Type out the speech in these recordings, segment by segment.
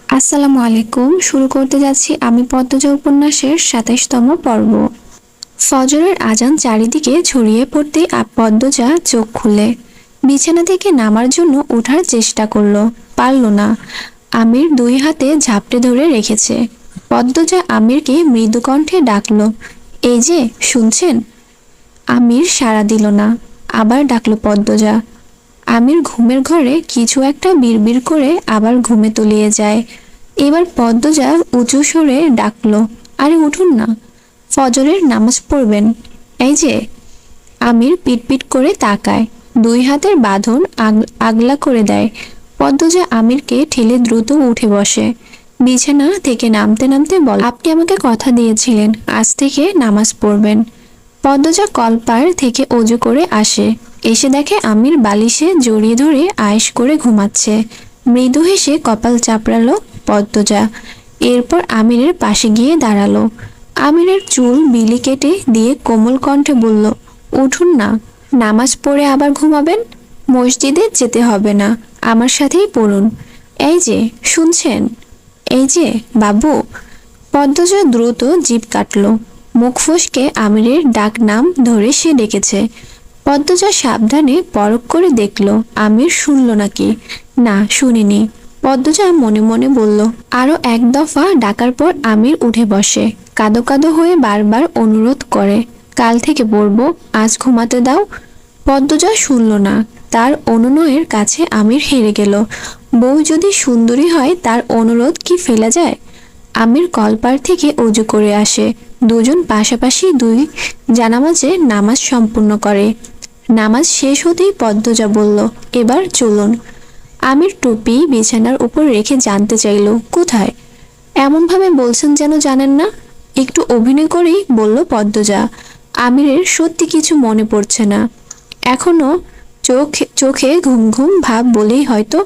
আসসালামু আলাইকুম। শুরু করতে যাচ্ছি আমি পদ্মজা উপন্যাসের ২৭তম পর্ব। ফজরের আজান চারিদিকে ছড়িয়ে পড়তে পদ্মজা চোখ খুলে বিছানা থেকে নামার জন্য ওঠার চেষ্টা করলো, পারল না। আমির দুই হাতে ঝাপটে ধরে রেখেছে। পদ্মজা আমিরকে মৃদু কণ্ঠে ডাকলো, এই যে শুনছেন? আমির সাড়া দিল না। আবার ডাকলো পদ্মজা। আমির ঘুমের ঘরে কিছু একটা বিড়বিড় করে আবার ঘুমে তলিয়ে যায়। এবার পদ্মজা উঁচু সুরে ডাকলো, আরে উঠুন না, ফজরের নামাজ পড়বেন। এই যে। আমির পিটপিট করে তাকায়, দুই হাতের বাঁধন আগলা করে দেয়। পদ্মজা আমিরকে ঠেলে দ্রুত উঠে বসে। বিছানা থেকে নামতে নামতে বল, আপনি আমাকে কথা দিয়েছিলেন আজ থেকে নামাজ পড়বেন। পদ্মজা কলপার থেকে অজু করে আসে। এসে দেখে আমির বালিশে জড়িয়ে ধরে আয়েশ করে ঘুমাচ্ছে। মৃদু হেসে কপাল চাপড়ালো পদ্মজা। এরপর আমিরের পাশে গিয়ে দাঁড়ালো। আমিরের চুল বিলি কেটে দিয়ে কোমল কণ্ঠে বলল, উঠুন না, নামাজ পড়ে আবার ঘুমাবেন। মসজিদে যেতে হবে না, আমার সাথেই পড়ুন। এই যে শুনছেন? এই যে বাবু। পদ্মজা দ্রুত জিভ কাটল। মুখ ফসকে আমিরের ডাক নাম ধরে সে ডেকেছে। পদ্মজা সাবধানে পরখ করে দেখল আমির শুনল নাকি। না, শুনিনি। পদ্মজা মনে মনে বলল। আরো এক দফা ডাকার পর আমির উঠে বসে। কাঁদো কাঁদো হয়ে বারবার অনুরোধ করে, কাল থেকে পড়ব, আজ ঘুমাতে দাও। পদ্মজা শুনল না। তার অনুনয়ের কাছে আমির হেরে গেল। বউ যদি সুন্দরী হয় তার অনুরোধ কি ফেলা যায়? আমির কলপার থেকে অজু করে আসে। দুজন পাশাপাশি দুই জানামাজে নামাজ সম্পূর্ণ করে। নামাজ শেষ হতেই পদ্মজা বলল, এবার চলুন। আমির টুপি বিছানার উপর রেখে জানতে চাইল, কোথায়? এমনভাবে বলছেন যেন জানেন না। একটু অভিনয় করেই বলল পদ্মজা। আমিরের সত্যি কিছু মনে পড়ছে না। এখনো চোখে ঘুম ঘুম ভাব বলেই হয়তো।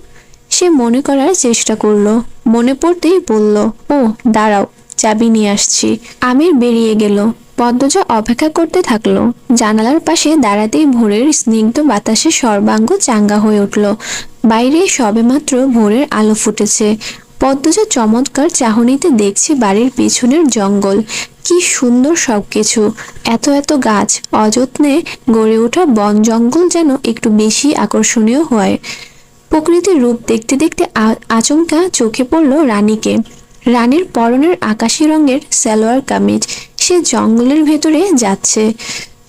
সে মনে করার চেষ্টা করলো। মনে পড়তেই বলল, ও দাঁড়াও, চাবি নিয়ে আসছি। আমির বেরিয়ে গেল। পদ্মজা অপেক্ষা করতে থাকলো। জানালার পাশে দাঁড়াতেই ভোরের স্নিগ্ধ বাতাসে সর্বাঙ্গ চাঙ্গা হয়ে উঠল। বাইরে সবেমাত্র ভোরের আলো ফুটেছে। পদ্মজা চমৎকার চাহনিতে দেখছে বাড়ির পিছনের জঙ্গল। কি সুন্দর সবকিছু। এত এত গাছ, অযত্নে গড়ে ওঠা বন জঙ্গল যেন একটু বেশি আকর্ষণীয় হয়। প্রকৃতির রূপ দেখতে দেখতে আচমকা চোখে পড়ল রানীকে। রানীর পরনের আকাশি রঙের সালোয়ার কামিজ। সে জঙ্গলের ভেতরে যাচ্ছে।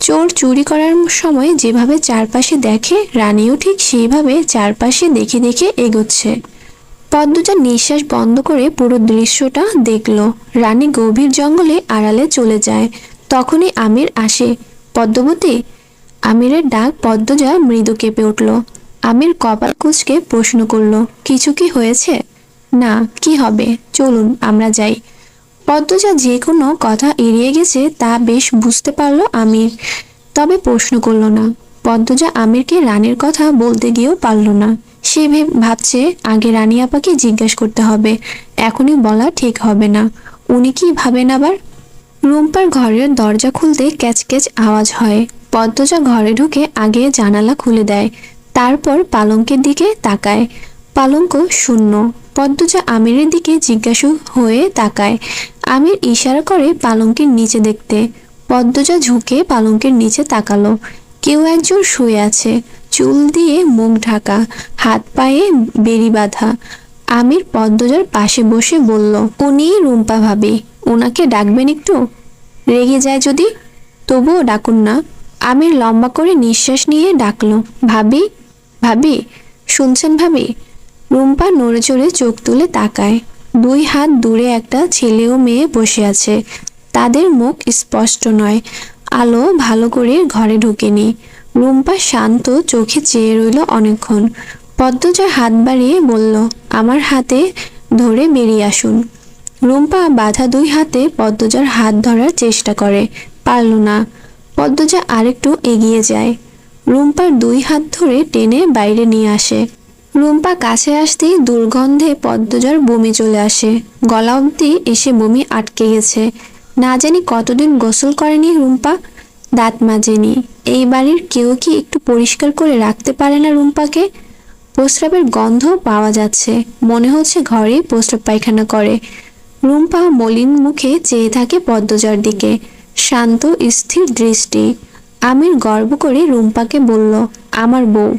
চোর চুরি করার সময় যেভাবে চারপাশে দেখে, রানীও ঠিক সেইভাবে চারপাশে দেখে দেখে এগোচ্ছে। পদ্মজা নিঃশ্বাস বন্ধ করে পুরো দৃশ্যটা দেখল। রানী গভীর জঙ্গলে আড়ালে চলে যায়। তখনই আমির আসে। পদ্মবতী। আমিরের ডাক পদ্মজা মৃদু কেঁপে উঠল। আমির কপাল কুঁচকে প্রশ্ন করল, কিছু কি হয়েছে? না, কি হবে, চলুন আমরা যাই। পদ্মজা যে কোনো কথা এড়িয়ে গেছে তা বেশ বুঝতে পারল আমির, তবে প্রশ্ন করল না। পদ্মজা আমিরকে রানীর কথা বলতে গিয়েও পারল না। সে ভাবছে আগে রানী আপাকে জিজ্ঞেস করতে হবে, এখনই বলা ঠিক হবে না। উনি কি ভাবেন আবার? রুম্পার ঘরের দরজা খুলতে ক্যাচ ক্যাচ আওয়াজ হয়। পদ্মজা ঘরে ঢুকে আগে জানালা খুলে দেয়। তারপর পালঙ্কের দিকে তাকায়। পালঙ্ক শূন্য। পদ্মজা আমিরের দিকে জিজ্ঞাসু হয়ে তাকায়। আমির ইশারা করে পালঙ্কের নিচে দেখতে। পদ্মজা ঝুঁকে পালঙ্কের নিচে তাকালো। কেউ একজন শুয়ে আছে, চুল দিয়ে মুখ ঢাকা, হাত পায়ে বেড়ি বাঁধা। আমির পদ্মজার পাশে বসে বলল, উনি রুম্পা ভাবি, ওনাকে ডাকবেন একটু? রেগে যায় যদি? তবুও ডাকুন না। আমির লম্বা করে নিঃশ্বাস নিয়ে ডাকলো, ভাবি। ভাবি, শুনছেন ভাবি? রুম্পা নড়ে চড়ে চোখ তুলে তাকায়। দুই হাত দূরে একটা ছেলে ও মেয়ে বসে আছে। তাদের মুখ স্পষ্ট নয়। আলো ভালো করে ঘরে ঢোকেনি। রুম্পা শান্ত চোখে চেয়ে রইল অনেকক্ষণ। পদ্মজা হাত বাড়িয়ে বলল, আমার হাতে ধরে বেরিয়ে আসুন। রুম্পা বাঁধা দুই হাতে পদ্মজার হাত ধরার চেষ্টা করে, পারল না। পদ্মজা আরেকটু এগিয়ে যায়। রুম্পার দুই হাত ধরে টেনে বাইরে নিয়ে আসে। রুম্পা কাছে আসতেই দুর্গন্ধে পদ্মজার বমি চলে আসে। গলা অবধি এসে বমি আটকে গেছে। না জানি কতদিন গোসল করেনি রুম্পা, দাঁত মাজেনি। এই বাড়ির কেউ কি একটু পরিষ্কার করে রাখতে পারে না রুম্পাকে? প্রস্রাবের গন্ধ পাওয়া যাচ্ছে, মনে হচ্ছে ঘরেই প্রস্রাব পায়খানা করে। রুম্পা মলিন মুখে চেয়ে থাকে পদ্মজার দিকে, শান্ত স্থির দৃষ্টি। আমির গর্ব করে রুম্পাকে বলল, আমার বউ।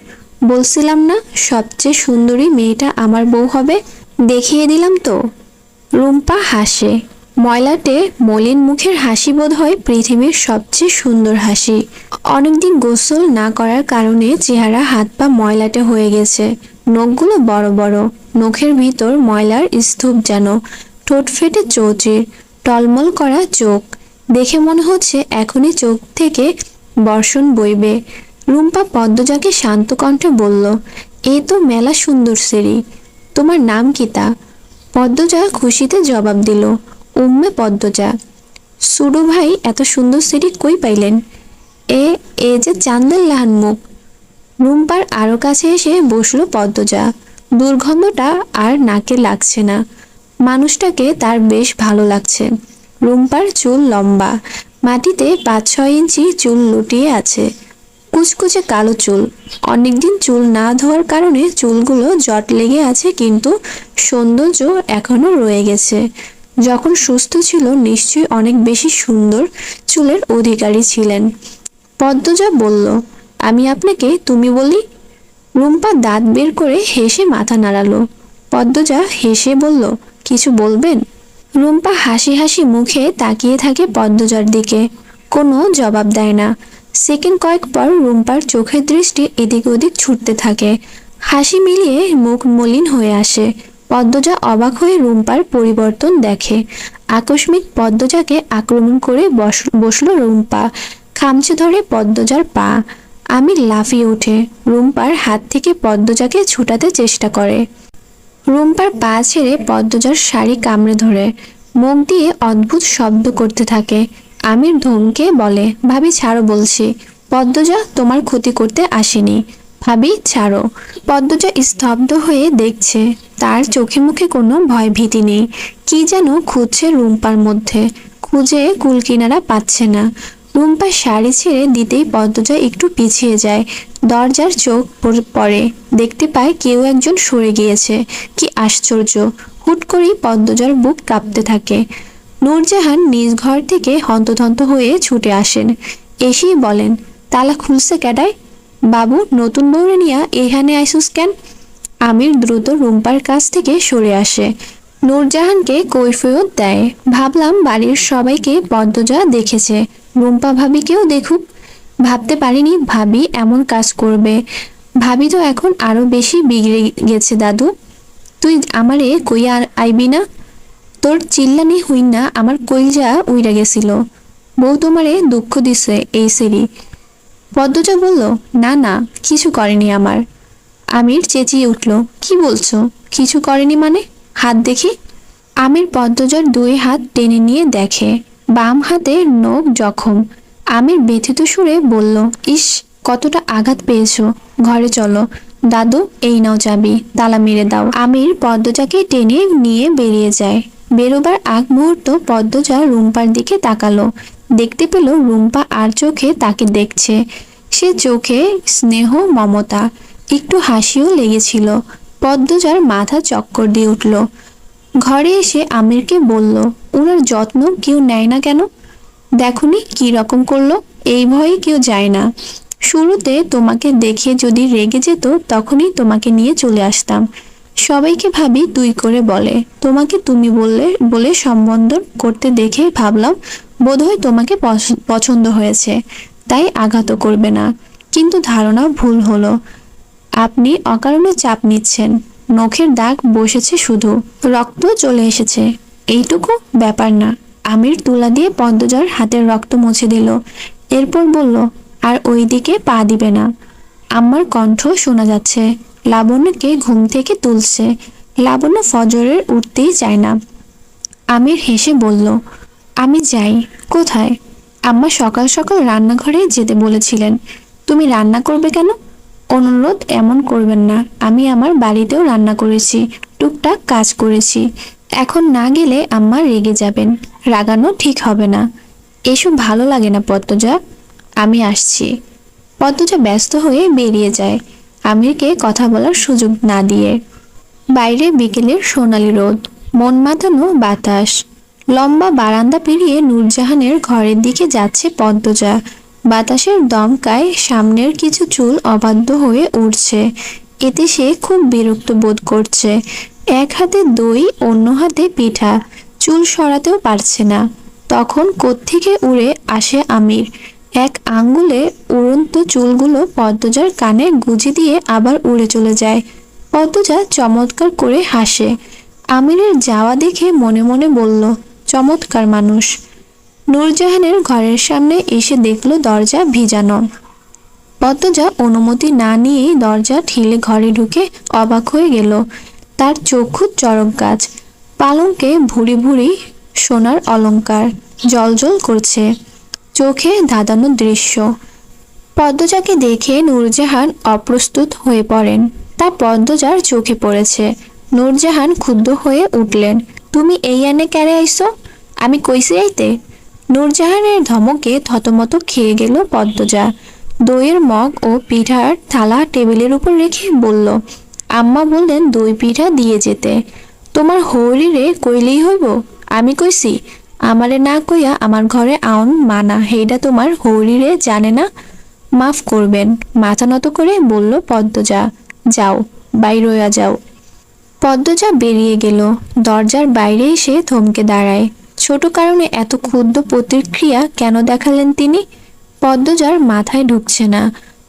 বলছিলাম না সবচেয়ে সুন্দরী মেয়েটা আমার বউ হবে, দেখিয়ে দিলাম তো। রুম্পা হাসে, ময়লাটে মলিন মুখের হাসি বোধ হয় পৃথিবীর সবচেয়ে সুন্দর হাসি। অনেকদিন গোসল না করার কারণে চেহারা হাত পা ময়লাটে হয়ে গেছে, নখগুলো বড় বড়, নখের ভিতর ময়লার স্তূপ যেন। ঠোঁট ফেটে চৌচির, টলমল করা চোখ, দেখে মনে হচ্ছে এখনই চোখ থেকে বর্ষণ বইবে। রুম্পা পদ্মজাকে শান্ত কণ্ঠে বলল, এ তো মেলা সুন্দর সেরি, তোমার নাম কি তা? পদ্মজা খুশিতে জবাব দিল, উম্মে পদ্মজা। সুডু ভাই এত সুন্দর সেরি কই পাইলেন? এ এ যে চান্দের লাহান মুখ। রুম্পার আরো কাছে এসে বসলো পদ্মজা। দুর্গন্ধটা আর নাকে লাগছে না, মানুষটাকে তার বেশ ভালো লাগছে। রুম্পার চুল লম্বা, মাটিতে 5-6 ইঞ্চি চুল লুটিয়ে আছে, কুচকুচে কালো চুল। অনেকদিন চুল না ধোয়ার কারণে চুলগুলো জট লেগে আছে, কিন্তু সৌন্দর্য এখনো রয়ে গেছে। যখন সুস্থ ছিল নিশ্চয়ই অনেক বেশি সুন্দর চুলের অধিকারী ছিলেন। পদ্মজা বলল, আমি আপনাকে তুমি বলি? রুম্পা দাঁত বের করে হেসে মাথা নাড়ালো। পদ্মজা হেসে বলল, কিছু বলবেন? রুম্পা হাসি হাসি মুখে তাকিয়ে থাকে পদ্মজার দিকে, কোনো জবাব দেয় না। সেকেন্ড কয়েক পর রুম্পার চোখের দৃষ্টি এদিক ওদিক ছুটতে থাকে, হাসি মিলিয়ে মুখ মলিন হয়ে আসে। পদ্মজা অবাক হয়ে রুম্পার পরিবর্তন দেখে। আকস্মিক পদ্মজাকে আক্রমণ করে বসলো রুম্পা, খামচে ধরে পদ্মজার পা। আমি লাফিয়ে উঠে রুম্পার হাত থেকে পদ্মজাকে ছুটাতে চেষ্টা করে। রুম্পার পা ছেড়ে পদ্মজার শাড়ি কামড়ে ধরে, মুখ দিয়ে অদ্ভুত শব্দ করতে থাকে। আমির ধমকে বলে, ভাবি ছাড়ো বলছি। পদ্মজা তোমার ক্ষতি করতে আসেনি, ভাবি ছাড়ো। পদ্মজা স্তব্ধ হয়ে দেখছে, তার চোখে মুখে কোনো ভয় ভীতি নেই। কি যেন খুঁজছে রুম্পার মধ্যে, খুঁজে কুলকিনারা পাচ্ছে না। রুম্পা শাড়ি ছেড়ে দিতেই পদ্মজা একটু পিছিয়ে যায়, দরজার চোখ পড়ে, দেখতে পায় কেউ একজন সরে গিয়েছে। কি আশ্চর্য! হুট করেই পদ্মজার বুক কাঁপতে থাকে। নূরজাহান নিজ ঘর থেকে হন্তদন্ত হয়ে ছুটে আসেন, এসেই বলেন, তালা খুলছে কেডায়? বাবু নতুন বউরে নিয়া এখানে আইসুস কেন? আমির দ্রুত রুম্পার কাছ থেকে সরে আসে, নূরজাহানকে কৈফিয়ত দেয়, ভাবলাম বাড়ির সবাইকে পদ্মজা দেখেছে, রুম্পা ভাবিকেও দেখুক। ভাবতে পারিনি ভাবি এমন কাজ করবে। ভাবি তো এখন আরো বেশি বিগড়ে গেছে দাদু। তুই আমারে কইয়া আইবি না? তোর চিল্লানি হইনা আমার কইজা উইরা গেছিল। বউ তোমারে দুঃখ দিছে এই সেরি। পদ্মজা বলল, না না, কিছু করেনি আমার। আমির চেঁচিয়ে উঠল, কি বলছো? কিছু করেনি মানে? হাত দেখি। আমির পদ্মজার 2 হাত টেনে নিয়ে দেখে, বাম হাতের নখ জখম। আমির ব্যথিত সুরে বলল, ইস, কতটা আঘাত পেয়েছো। ঘরে চলো। দাদু এই নাও চাবি, তালা মেরে দাও। আমির পদ্মজাকে টেনে নিয়ে বেরিয়ে যায়। বেরোবার আগ মুহূর্ত পদ্মজা রুম্পার দিকে তাকালো, দেখতে পেল রুম্পা আর চোখে তাকে দেখছে। সে চোখে স্নেহ মমতা, একটু হাসিও লেগেছিল। পদ্মজার মাথা চক্কর দিয়ে উঠল। ঘরে এসে আমিরকে বলল, ওনার যত্ন কেউ নেয় না কেন? দেখনি কি রকম করলো, এই ভয়ে কেউ যায় না। শুরুতে তোমাকে দেখে যদি রেগে যেত তখনই তোমাকে নিয়ে চলে আসতাম। সবাইকে ভাবি তুই করে বলে, তোমাকে তুমি বলে সম্বোধন করতে দেখে ভাবলাম বোধহয় তোমাকে পছন্দ হয়েছে, তাই আঘাত করবে না। কিন্তু ধারণা ভুল হলো। আপনি অকারণে চাপ নিচ্ছেন। নখের দাগ বসেছে, শুধু রক্ত চলে এসেছে, এইটুকু ব্যাপার না। আমির তুলা দিয়ে পদ্মজার হাতের রক্ত মুছে দিল, এরপর বলল, আর ওই দিকে পা দিবে না। আম্মার কণ্ঠ শোনা যাচ্ছে, লাবণ্যকে ঘুম থেকে তুলছে। লাবণ্য ফজরের উঠতেই চায় না। আমির হেসে বলল, আমি যাই। কোথায়? আম্মা সকাল সকাল রান্নাঘরে যেতে বলেছিলেন। তুমি রান্না করবে কেন? অনুরোধ এমন করবেন না, আমি আমার বাড়িতেও রান্না করেছি, টুকটাক কাজ করেছি। এখন না গেলে আম্মা রেগে যাবেন, রাগানো ঠিক হবে না। এসব ভালো লাগে না পদ্মজা, আমি আসছি। পদ্মজা ব্যস্ত হয়ে বেরিয়ে যায়। আমিরকে কথা বলার সুযোগ না দিয়ে। বাইরে বিকেলের সোনালি রোদ, মন মাতানো বাতাস। লম্বা বারান্দা পেরিয়ে নূরজাহানের ঘরের দিকে যাচ্ছে পদ্মজা। বাতাসের দমকায় সামনের কিছু চুল অবাধ্য হয়ে উঠছে। এতে সে খুব বিরক্ত বোধ করছে। এক হাতে দই, অন্য হাতে পিঠা, চুল সরাতেও পারছে না। তখন কোত্থেকে উড়ে আসে আমির। এক আঙ্গুলে উড়ন্ত চুলগুলো পদ্মজার কানে গুঁজে দিয়ে আবার উড়ে চলে যায়। পদ্মজা চমৎকার করে হাসে। আমিরের যাওয়া দেখে মনে মনে বলল, চমৎকার মানুষ। নূরজাহানের ঘরের সামনে এসে দেখল দরজা ভিজানো। পদ্মজা অনুমতি না নিয়েই দরজা ঠেলে ঘরে ঢুকে অবাক হয়ে গেল। তার চক্ষু চরক গাছ, পালঙ্কে ভুরি ভুরি সোনার অলংকার জ্বলজ্বল করছে। চোখে ধাঁধানো দৃশ্য। পদ্মজাকে দেখে নূরজাহান অপ্রস্তুত হয়ে পড়েন। তা পদ্মজার চোখে পড়েছে। নূরজাহান ক্ষুব্ধ হয়ে উঠলেন, তুমি এই আনে ক্যারে আইসো? আমি কইছি আইতে? নূরজাহানের ধমকে থতমত খেয়ে গেল পদ্মজা। দইয়ের মগ ও পিঠার থালা টেবিলের উপর রেখে বলল, আম্মা বললেন দই পিঠা দিয়ে যেতে। তোমার হৌরি রে কইলেই হইব? আমি কইছি আমারে না কইয়া আমার ঘরে আউন মানা, হেইডা তোমার হৌরি রে জানে না? মাফ করবেন, মাথা নত করে বলল পদ্মজা। যাও, বাইর হইয়া যাও। পদ্মজা বেরিয়ে গেল। দরজার বাইরে এসে থমকে দাঁড়ায়। ছোট কারণে এত ক্ষুদ্র প্রতিক্রিয়া কেন দেখালেন তিনি? পদ্মজার মাথায় ঢুকছে না।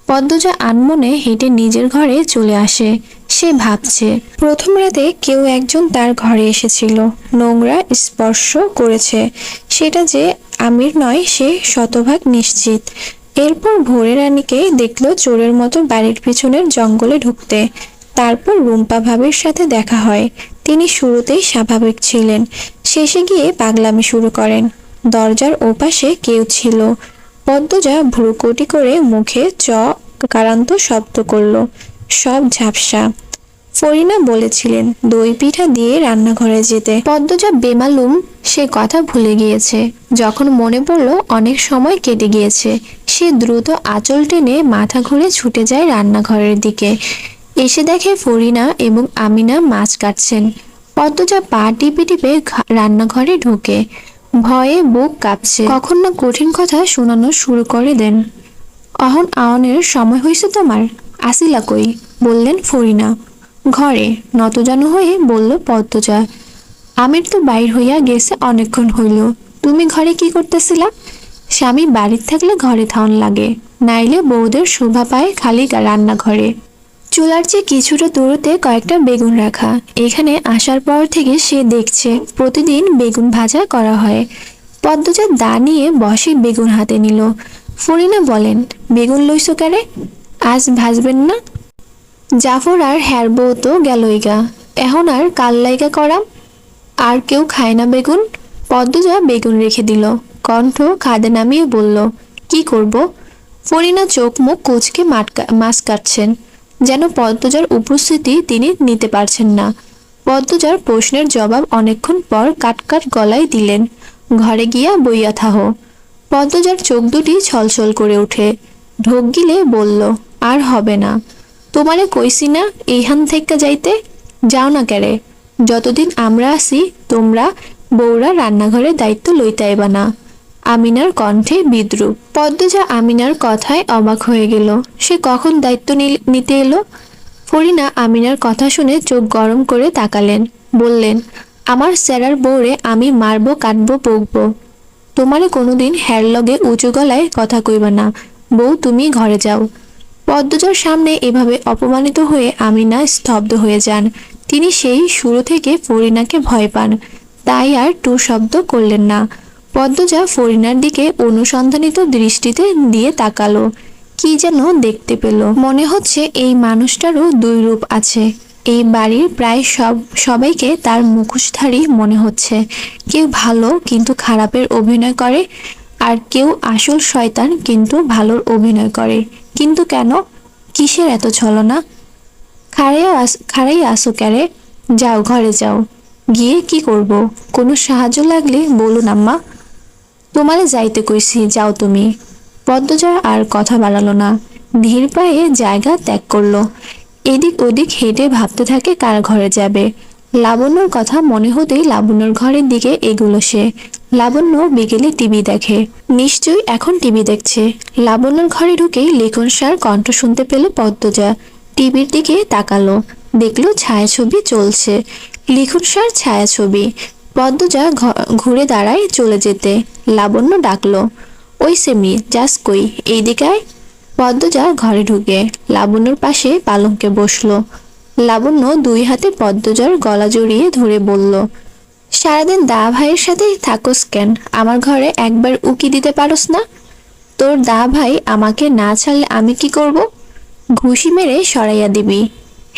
পদ্মজা আনমনে হেঁটে নিজের ঘরে চলে আসে। সে ভাবছে, প্রথম রাতে কেউ একজন তার ঘরে এসেছিল, নোংরা স্পর্শ করেছে। সেটা যে আমির নয় সে শতভাগ নিশ্চিত। এরপর ভোরে রানীকে দেখলো চোরের মতো বাড়ির পিছনের জঙ্গলে ঢুকতে। তারপর রুম্পা ভাবির সাথে দেখা হয়। তিনি শুরুতেই স্বাভাবিক ছিলেন, শেষে গিয়ে পাগলামি শুরু করেন। দরজার ওপাশে কেউ ছিল। পদ্মজা ভ্রুকুটি করে মুখে কারান্ত শব্দ করল। সব ঝাপসা। ফরিনা বলেছিলেন দই পিঠা দিয়ে রান্নাঘরে যেতে। পদ্মজা বেমালুম সে কথা ভুলে গিয়েছে। যখন মনে পড়ল অনেক সময় কেটে গিয়েছে, সে দ্রুত আঁচল টেনে মাথা ঘুরে ছুটে যায় রান্নাঘরের দিকে। এসে দেখে ফরিনা এবং আমিনা মাছ কাটছেন। পদ্মজা পা টিপে টিপে রান্নাঘরে ঢোকে। ভয়ে বুক কাঁপছে। কখন না কঠিন কথা শোনানো শুরু করে দেন। অহন আওনের সময় হয়েছে তোমার? আসিলা কই? বললেন ফরিনা। ঘরে, নতজানু হয়ে বলল পদ্মজা। আমির তো বাইর হইয়া গেছে অনেকক্ষণ হইল। তুমি ঘরে কি করতেছিলা? স্বামী বাড়ির থাকলে ঘরে থাউন লাগে, নাইলে বউদের শোভা পায় খালি রান্নাঘরে। চুলার চেয়ে কিছুটা দূরতে কয়েকটা বেগুন রাখা। এখানে আসার পর থেকে সে দেখছে প্রতিদিন বেগুন ভাজা করা হয়। পদ্মজা দা নিয়ে বসে বেগুন হাতে নিল। ফরিনা বলেন, বেগুন লইছো কারে? আজ ভাজবেন না? জাফর আর হ্যার বউ তো গেলইগা, এখন আর কাল লাইগা করাম? আর কেউ খায় না বেগুন? পদ্মজা বেগুন রেখে দিল। কণ্ঠ খাদে নামিয়ে বলল, কি করব? ফরিনা চোখ মুখ কুচকে মাছ কাটছেন, যেন পদ্মজার উপস্থিতি তিনি নিতে পারছেন না। পদ্মজার প্রশ্নের জবাব অনেকক্ষণ পর কাটকাট গলায় দিলেন, ঘরে গিয়া বইয়া থাহ। পদ্মজার চোখ দুটি ছলছল করে ওঠে। ঢোক গিলে বলল, আর হবে না। তোমারে কইছি না এইখান থেকে যাইতে? যাও না ক্যারে। যতদিন আমরা আছি তোমরা বউরা রান্নাঘরে দায়িত্ব লইতাইবা না। আমিনার কণ্ঠে বিদ্রুপ। পদ্মজা আমিনার কথায় অবাক হয়ে গেল। সে কখন দায়িত্ব নিতে এলো? ফরিনা আমিনার কথা শুনে চোখ গরম করে তাকালেন। বললেন, আমার স্যারার বউরে আমি মারবো, কাটবো, বকবো। তোমারে কোনোদিন হ্যার লগে উঁচু গলায় কথা কইবা না। বউ তুমি ঘরে যাও। পদ্মজার সামনে এভাবে অপমানিত হয়ে আমিনা স্তব্ধ হয়ে যান। তিনি সেই শুরু থেকে ফরিনাকে ভয় পান, তাই আর টু শব্দ করলেন না। পদ্মজা ফরিনার দিকে অনুসন্ধানিত দৃষ্টিতে দিয়ে তাকালো। কি যেন দেখতে পেল। মনে হচ্ছে এই মানুষটারও দুই রূপ আছে। এই বাড়ির প্রায় সবাইকে তার মুখোশধারী মনে হচ্ছে। কেউ ভালো কিন্তু খারাপের অভিনয় করে, আর কেউ আসল শয়তান কিন্তু ভালোর অভিনয় করে। কিন্তু কেন? কিসের এত ছলনা? খাড়াই আসো ক্যারে? যাও, ঘরে যাও। গিয়ে কি করব? কোনো সাহায্য লাগলে বলুন আম্মা। তোমারে যাইতে কইছি, যাও তুমি। পদ্মজা আর কথা বাড়ালো না। ধীর পায়ে জায়গা ত্যাগ করলো। এদিক ওদিক হেঁটে ভাবতে থাকে কার ঘরে যাবে। লাবণ্যর কথা মনে হতেই লাবণ্যর ঘরের দিকে এগুলো সে। লাবণ্য বিকেলে টিভি দেখে, নিশ্চয়ই এখন টিভি দেখছে। লাবণ্যর ঘরে ঢুকেই লিখন সার কণ্ঠ শুনতে পেল পদ্মজা। টিভির দিকে তাকালো, দেখলো ছায়াছবি চলছে। লিখন সার ছায়াছবি। পদ্মজা ঘুরে দাঁড়ায় চলে যেতে। লাবণ্য ডাকলো, ওই সেমি যাস কই, এইদিকে আয়। পদ্মজা ঘরে ঢুকে লাবণ্যর পাশে পালঙ্কে বসলো। লাবণ্য দুই হাতে পদ্মজার গলা জড়িয়ে ধরে বলল, সারাদিন দা ভাইয়ের সাথেই থাকোস কেন? আমার ঘরে একবার উকি দিতে পারোস না? তোর দা ভাই আমাকে না ছাড়লে আমি কি করব? ঘুষি মেরে সরাইয়া দিবি।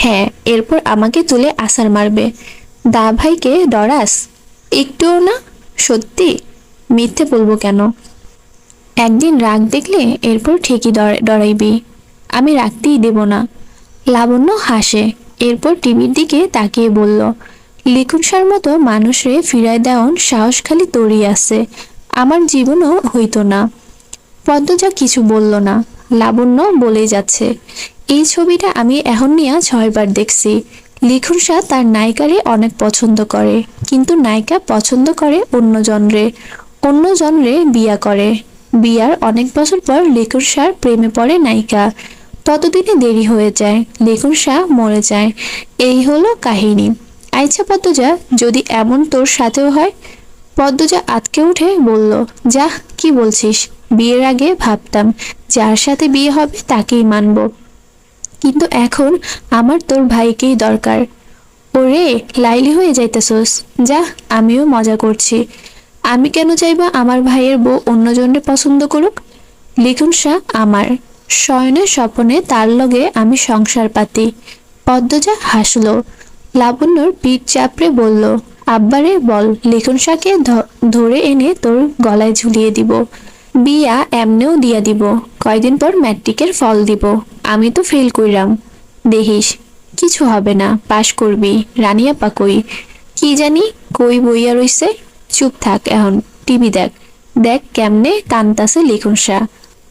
হ্যাঁ, এরপর আমাকে তুলে আছাড় মারবে। দা ভাইকে ডরাস? একটুও না। সত্যি? মিথ্যে বলবো কেন? একদিন রাগ দেখলে এরপর ঠিকই ডরাইবি। আমি রাখতেই দেব না। লাবণ্য হাসে, এরপর টিভির দিকে তাকিয়ে বলল, লিখন সার মতো মানুষরে ফিরায় দেওয়ান সাহস খালি তৈরি আছে, আমার জীবনও হইতো না। পদ্মজা কিছু বলল না। লাবণ্য বলেই যাচ্ছে, এই ছবিটা আমি এখন নিয়ে 6 বার দেখছি। লিখন সার তার নায়িকারে অনেক পছন্দ করে, কিন্তু নায়িকা পছন্দ করে অন্য জনরে বিয়া করে। বিয়ার অনেক বছর পর লিখন সার প্রেমে পড়ে নায়িকা। ততদিনে দেরি হয়ে যায়, লিখন শাহ মরে যায়। এই হলো কাহিনী। আচ্ছা পদ্মজা, যদি এমন তোর সাথেও হয়? পদ্মজা আঁতকে উঠে বলল, যা, কি বলছিস? বিয়ের আগে ভাবতাম যার সাথে বিয়ে হবে তাকেই মানব, কিন্তু এখন আমার তোর ভাইকেই দরকার। ওরে, লাইলি হয়ে যাইতেছস। যা, আমিও মজা করছি। আমি কেন চাইবো আমার ভাইয়ের বউ অন্যজনকে পছন্দ করুক? লিখন শাহ আমার শয়নে স্বপনে তার লগে আমি সংসার পাতি। পদ্মজা হাসলো। লাবণ্যর পিঠ চাপড়ে বলল, আব্বারে বল লিখন শাহকে ধরে এনে তোর গলায় ঝুলিয়ে দিব। বিয়া এমনেও দিয়া দিব, কয়দিন পর ম্যাট্রিকের ফল দিব। আমি তো ফেল কইরাম, দেখিস কিছু হবে না, পাশ করবি। রানিয়াপা কই? কি জানি কই বইয়া রইছে। চুপ থাক, এখন টিভি দেখ। দেখ কেমনে কান্তাছে লিখন শাহ।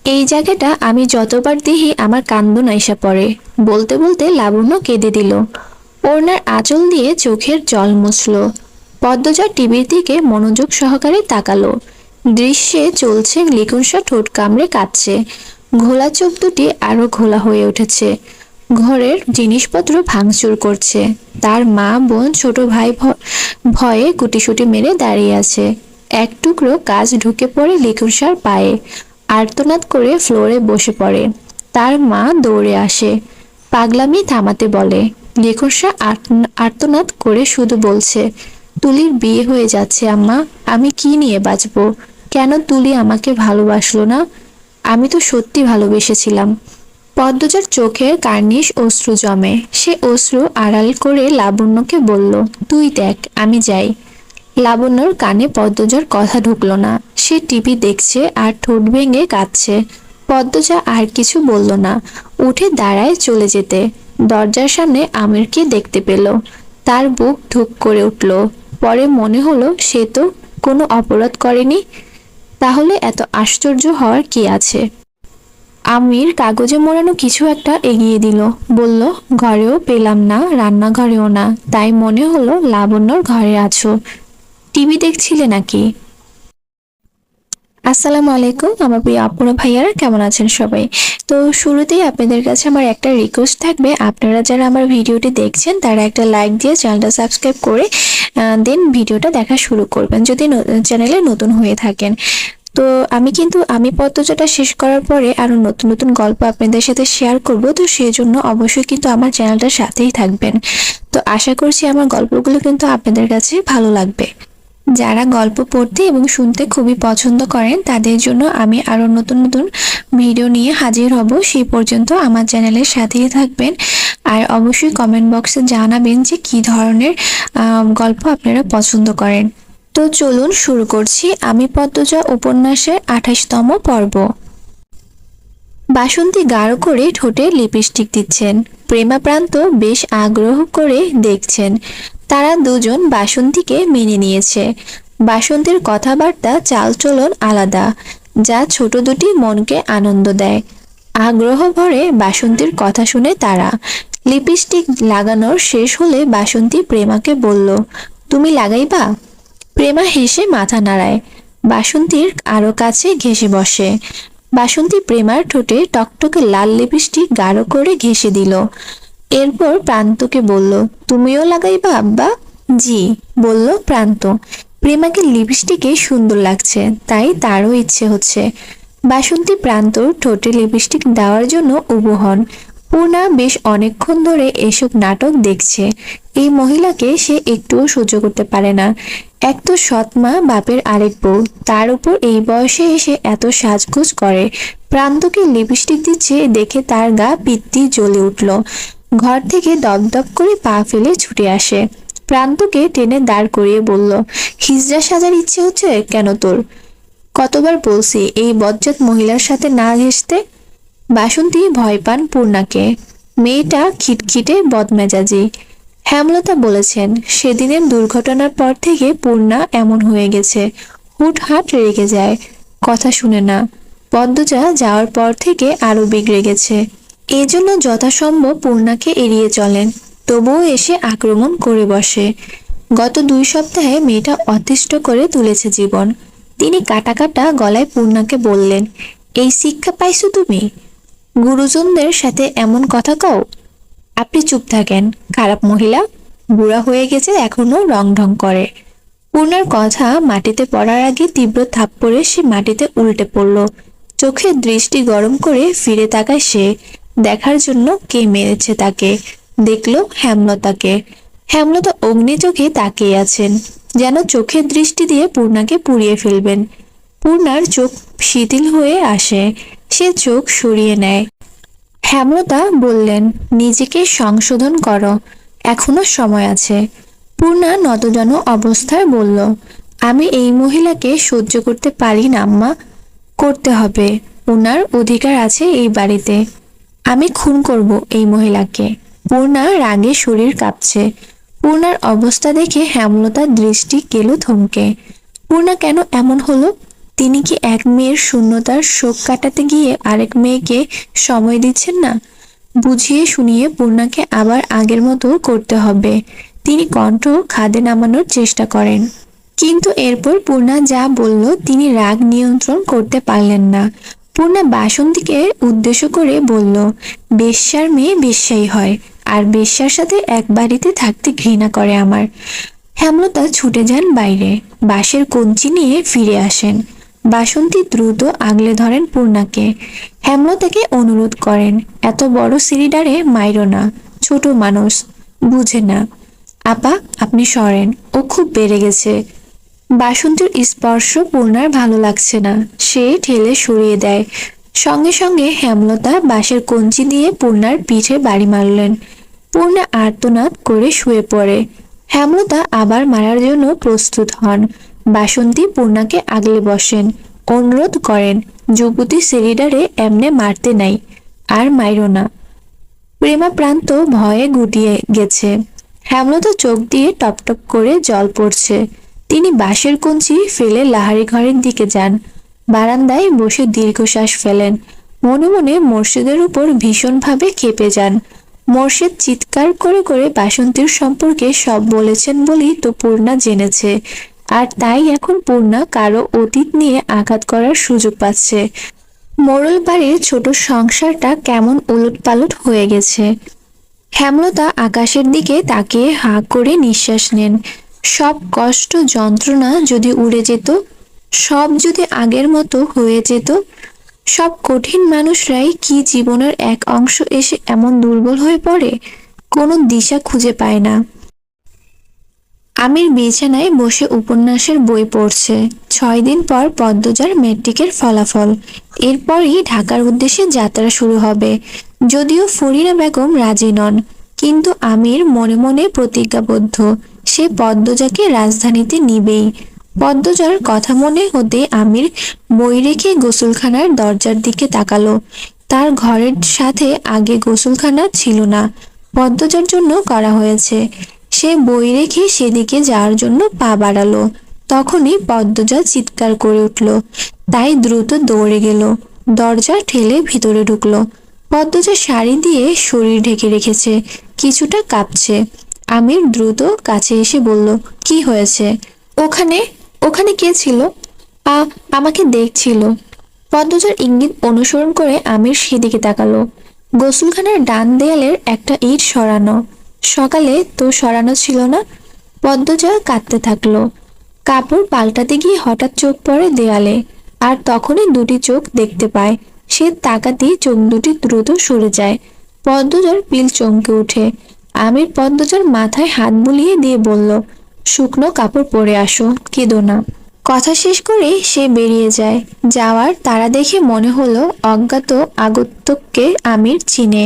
এই জায়গাটা আমি যতবার দেখি আমার কান্দন আইসা পড়ে। বলতে বলতে লাবণ্য কেঁদে দিল। ওড়নার আঁচল দিয়ে চোখের জল মুছল। পদ্মজা টিভির দিকে মনোযোগ সহকারে তাকালো। দৃশ্যে চলছে লিখন শাহ ঠোঁট কামড়ে কাঁদছে। ঘোলা চোখ দুটি আরো ঘোলা হয়ে উঠেছে। ঘরের জিনিসপত্র ভাঙচুর করছে। তার মা বোন ছোট ভাই ভয়ে গুটিসুটি মেরে দাঁড়িয়ে আছে। এক টুকরো কাজ ঢুকে পড়ে লিখন শাহর পায়ে। আর্তনাদ করে ফ্লোরে বসে পড়ে। তার মা দৌড়ে আসে, পাগলামি থামাতে বলে। লিখন শাহ আর্তনাদ করে শুধু বলছে, তুলির বিয়ে হয়ে যাচ্ছে আম্মা, আমি কি নিয়ে বাঁচবো? কেন তুলি আমাকে ভালোবাসলো না? আমি তো সত্যি ভালোবেসেছিলাম। পদ্মজার চোখে কার্নিশ অশ্রু জমে। সে অশ্রু আড়াল করে লাবণ্যকে বলল, তুই দেখ, আমি যাই। লাবণ্যর কানে পদ্মজার কথা ঢুকলো না। সে টিভি দেখছে আর ঠোঁট ভেঙে কাঁদছে। পদ্মজা আর কিছু বলল না, উঠে দাঁড়ায় চলে যেতে। দরজার সামনে আমিরকে দেখতে পেল। তার বুক ধুক করে উঠল। পরে মনে হলো সে তো কোনো অপরাধ করেনি, তাহলে এত আশ্চর্য হওয়ার কি আছে? আমির কাগজে মোড়ানো কিছু একটা এগিয়ে দিল, বলল, ঘরেও পেলাম না, রান্নাঘরেও না, তাই মনে হলো লাবণ্যর ঘরে আছো। টিভি দেখছিলে নাকি? আসসালামু আলাইকুম আমার প্রিয় আপুরা ভাইয়ারা, কেমন আছেন সবাই? তো শুরুতেই আপনাদের কাছে আমার একটা রিকোয়েস্ট থাকবে, আপনারা যারা আমার ভিডিওটি দেখছেন তারা একটা লাইক দিয়ে চ্যানেলটা সাবস্ক্রাইব করে দেন ভিডিওটা দেখা শুরু করবেন যদি চ্যানেলে নতুন হয়ে থাকেন। তো আমি পদ্মজাটা শেষ করার পরে আরো নতুন নতুন গল্প আপনাদের সাথে শেয়ার করব, তো সেই জন্য অবশ্যই কিন্তু আমার চ্যানেলটার সাথেই থাকবেন। তো আশা করছি আমার গল্পগুলো কিন্তু আপনাদের কাছে ভালো লাগবে। যারা গল্প পড়তে এবং শুনতে খুবই পছন্দ করেন তাদের জন্য আমি আরো নতুন নতুন ভিডিও নিয়ে হাজির হব। সেই পর্যন্ত আমার চ্যানেলের সাথেই থাকবেন। আর অবশ্যই কমেন্ট বক্সে জানাবেন যে কি ধরনের গল্প আপনারা পছন্দ করেন। তো চলুন শুরু করছি আমি পদ্মজা উপন্যাসের 28তম পর্ব। বাসন্তী গাঢ় করে ঠোঁটে লিপস্টিক দিচ্ছেন। প্রেমাপ্রান্ত বেশ আগ্রহ করে দেখছেন। তারা দুজন বাসন্তীকে মেনে নিয়েছে। বাসন্তীর কথাবার্তা চালচলন আলাদা, যা ছোট দুটি মনকে আনন্দ দেয়। আগ্রহ ভরে বাসন্তীর কথা শুনে তারা। লিপস্টিক লাগানোর শেষ হলে বাসন্তী প্রেমাকে বলল, তুমি লাগাইবা? প্রেমা হেসে মাথা নাড়ায়। বাসন্তীর আরো কাছে ঘেঁষে বসে। বাসন্তী প্রেমার ঠোঁটে টকটকে লাল লিপস্টিক গাঢ় করে ঘেঁষে দিল। এরপর প্রান্তকে বলল, তুমিও লাগাইবা আব্বা? জি, বলল প্রান্ত। প্রেমাকে লিপস্টিকে সুন্দর লাগছে, তাই তারও ইচ্ছে হচ্ছে। বাসন্তী প্রান্তর ঠোঁটে লিপস্টিক দেওয়ার জন্য উবু হন। পূর্ণা বেশ অনেকক্ষণ ধরে এসব নাটক দেখছে। এই মহিলাকে সে একটুও সহ্য করতে পারে না। এক তো সৎ মা, বাপের আরেক বউ, তার উপর এই বয়সে এসে এত সাজগোজ করে। প্রান্তকে লিপস্টিক দিচ্ছে দেখে তার গা পিত্তি জ্বলে উঠল। ঘর থেকে দপদপ করে পা ফেলে ছুটে আসে। প্রান্তকে টেনে দাঁড় করিয়ে বলল, হিজড়া সাজার ইচ্ছে হচ্ছে কেন তোর? কতবার বলছি এই বজ্জাত মহিলার সাথে না ঘেঁষতে। বাসন্তী ভয় পান পূর্ণাকে। মেয়েটা খিটখিটে বদমেজাজি। হেমলতা বলেছেন সেদিনের দুর্ঘটনার পর থেকে পূর্ণা এমন হয়ে গেছে, হুটহাট রেগে যায়, কথা শুনে না। পদ্মজা যাওয়ার পর থেকে আরো বিগড়ে গেছে। এজন্য যথাসম্ভব পূর্ণাকে এড়িয়ে চলেন, তবুও এসে আক্রমণ করে বসে। গত 2 সপ্তাহে মেয়েটা অতিষ্ঠ করে তুলেছে জীবন। তিনি কাটা কাটা গলায় পূর্ণাকে বললেন, এই শিক্ষা পাইছো তুমি? গুরুজনদের সাথে এমন কথা কও? আপনি চুপ থাকেন, খারাপ মহিলা, বুড়া হয়ে গেছে এখনো রং ঢং করে। পূর্ণার কথা মাটিতে পড়ার আগে তীব্র থাপ্পড়ে সে মাটিতে উল্টে পড়ল। চোখের দৃষ্টি গরম করে ফিরে তাকায় সে, দেখার জন্য কে মেরেছে তাকে। দেখলো হেমলতাকে। হেমলতা অগ্নি চোখে তাকিয়ে আছেন, যেন চোখের দৃষ্টি দিয়ে পূর্ণাকে পুড়িয়ে ফেলবেন। পূর্ণার চোখ শিথিল হয়ে আসে, সে চোখ সরিয়ে নেয়। হেমলতা বললেন, নিজেকে সংশোধন করো, এখনো সময় আছে। পূর্ণা নতজান অবস্থায় বলল, আমি এই মহিলাকে সহ্য করতে পারি না আম্মা। করতে হবে, ওনার অধিকার আছে এই বাড়িতে। আমি খুন করব এই মহিলাকে। পূর্ণা রাগে শরীর কাঁপছে। পূর্ণার অবস্থা দেখে হেমলতার দৃষ্টি গেল থমকে। পূর্ণা কেন এমন হলো? তিনি কি এক মেয়ের শূন্যতার শোক কাটাতে গিয়ে আরেক মেয়েকে সময় দিচ্ছেন না? বুঝিয়ে শুনিয়ে পূর্ণাকে আবার আগের মতো করতে হবে। তিনি কণ্ঠ খাদে নামানোর চেষ্টা করেন, কিন্তু এরপর পূর্ণা যা বলল তিনি রাগ নিয়ন্ত্রণ করতে পারলেন না। পূর্ণা বাসন্তীকে উদ্দেশ্য করে বলল, বেশ্যার মেয়ে বেশ্যাই হয়, আর বেশ্যার সাথে এক বাড়িতে থাকতে ঘৃণা করে আমার। হেমলতা ছুটে যান বাইরে, বাঁশের কঞ্চি নিয়ে ফিরে আসেন। বাসন্তী দ্রুত আগলে ধরেন পূর্ণাকে। হেমলতাকে অনুরোধ করেন, এত বড় সিলিডারে মাইরো না, ছোট মানুষ, বুঝে না। আপা, আপনি সরেন, ও খুব বেড়ে গেছে। বাসন্তীর স্পর্শ পূর্ণার ভালো লাগছে না, সে ঠেলে সরিয়ে দেয়। সঙ্গে সঙ্গে হেমলতা বাঁশের কঞ্চি দিয়ে পূর্ণার পিঠে বাড়ি মারলেন। পূর্ণা আর্তনাদ করে শুয়ে পড়ে। হেমলতা আবার মারার জন্য প্রস্তুত হন। বাসন্তী পূর্ণাকে আগলে বসেন, অনুরোধ করেন, যুবতী সিলিডারে এমনে মারতে নাই, আর মাইরো না। প্রেমা প্রান্ত ভয়ে গুটিয়ে গেছে। হেমলতা চোখ দিয়ে টপটপ করে জল পড়ছে। তিনি বাঁশের কঞ্চি ফেলে লাহারি ঘরের দিকে যান। বারান্দায় বসে দীর্ঘশ্বাস ফেলেন। মনে মনে মোর্শেদের উপর ভীষণভাবে ক্ষেপে যান। মোর্শেদ চিৎকার করে করে বাসন্তীর সম্পর্কে সব বলেছেন বলেই তো পূর্ণা জেনেছে, আর তাই এখন পূর্ণা কারো অতীত নিয়ে আঘাত করার সুযোগ পাচ্ছে। মোড়ল বাড়ির ছোট সংসারটা কেমন উলটপালট হয়ে গেছে। হেমলতা আকাশের দিকে তাকিয়ে হাঁ করে নিঃশ্বাস নেন। সব কষ্ট যন্ত্রণা যদি উড়ে যেত, সব যদি আগের মতো হয়ে যেত। সব কঠিন মানুষরাই কি জীবনের এক অংশ এসে এমন দুর্বল হয়ে পড়ে, কোনো দিশা খুঁজে পায় না। আমির বিছানায় বসে উপন্যাসের বই পড়ছে। 6 দিন পর পদ্মজার মেট্রিকের ফলাফল, এরপরই ঢাকার উদ্দেশ্যে যাত্রা শুরু হবে। যদিও ফরিনা বেগম রাজি নন, কিন্তু আমির মনে মনে প্রতিজ্ঞাবদ্ধ, সে পদ্মজাকে রাজধানীতে নিবেই। পদ্মজার কথা মনে হতে আমির বই রেখে গোসলখানার দরজার দিকে তাকালো। তার ঘরের সাথে আগে গোসলখানা ছিল না, পদ্মজার জন্য করা হয়েছে। সে বই রেখে সেদিকে যাওয়ার জন্য পা বাড়ালো, তখনই পদ্মজা চিৎকার করে উঠল। তাই দ্রুত দৌড়ে গেল। দরজা ঠেলে ভিতরে ঢুকলো। পদ্মজা শাড়ি দিয়ে শরীর ঢেকে রেখেছে, কিছুটা কাঁপছে। আমির দ্রুত কাছে এসে বলল, কি হয়েছে? ওখানে ওখানে কে ছিল? আ আমাকে দেখছিল। পদ্মজার ইঙ্গিত অনুসরণ করে আমির সেদিকে তাকালো। গোসলখানার ডান দেয়ালের একটা ইট সরানো। সকালে তো সরানো ছিল না। পদ্মজা কাঁদতে থাকলো। কাপড় পাল্টাতে গিয়ে হঠাৎ চোখ পড়ে দেয়ালে, আর তখনই দুটি চোখ দেখতে পায়। সে তাকাতেই চোখ দুটি দ্রুত সরে যায়। পদ্মজার পিল চমকে ওঠে। আমির পদ্মজার মাথায় হাত বুলিয়ে দিয়ে বলল, শুকনো কাপড় পরে আসো, কেঁদো না। কথা শেষ করে সে বেরিয়ে যায়। যাওয়ার তারা দেখে মনে হলো অজ্ঞাত আগন্তুককে আমির চিনে।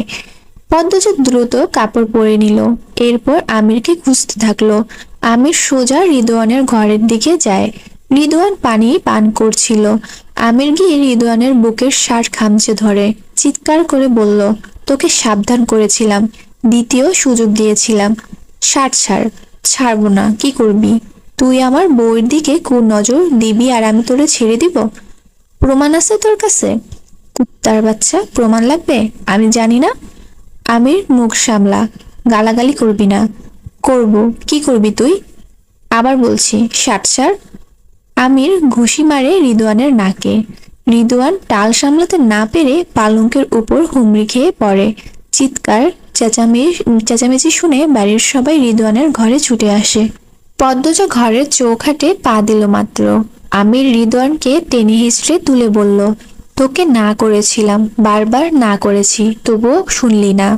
পদ্মজা দ্রুত কাপড় পরে নিল। এরপর আমিরকে খুঁজতে থাকলো। আমির সোজা রিদওয়ানের ঘরের দিকে যায়। রিদওয়ান পানি পান করছিল। আমির গিয়ে রিদওয়ানের বুকের শার্ট খামচে ধরে চিৎকার করে বলল, তোকে সাবধান করেছিলাম, দ্বিতীয় সুযোগ দিয়েছিলাম। শার্ট ছাড়। ছাড়বো না। কি করবি? তুই আমার বউয়ের দিকে কুনজর দিবি আর আমি তোরে ছেড়ে দিব? প্রমাণ আছে তোর কাছে? কুত্তার বাচ্চা, প্রমাণ লাগবে? আমি জানি না। আমির মুখ সামলা। গালাগালি করবি না। করব। কি করবি তুই? আবার বলছি, শার্ট ছাড়। আমির ঘুষি মারে রিদওয়ানের নাকে। রিদওয়ান টাল সামলাতে না পেরে পালঙ্কের উপর হুমড়ি খেয়ে পড়ে। চিৎকার চেঁচামেচি শুনে বাড়ির সবাই রিদওয়ানের ঘরে ছুটে আসে। পদ্মজা ঘরের চৌখাটে পা দিল মাত্র। আমির রিদওয়ানকে টেনে হিঁচড়ে তুলে বলল, তোকে না করেছিলাম, বারবার না করেছি, তবুও শুনলি না।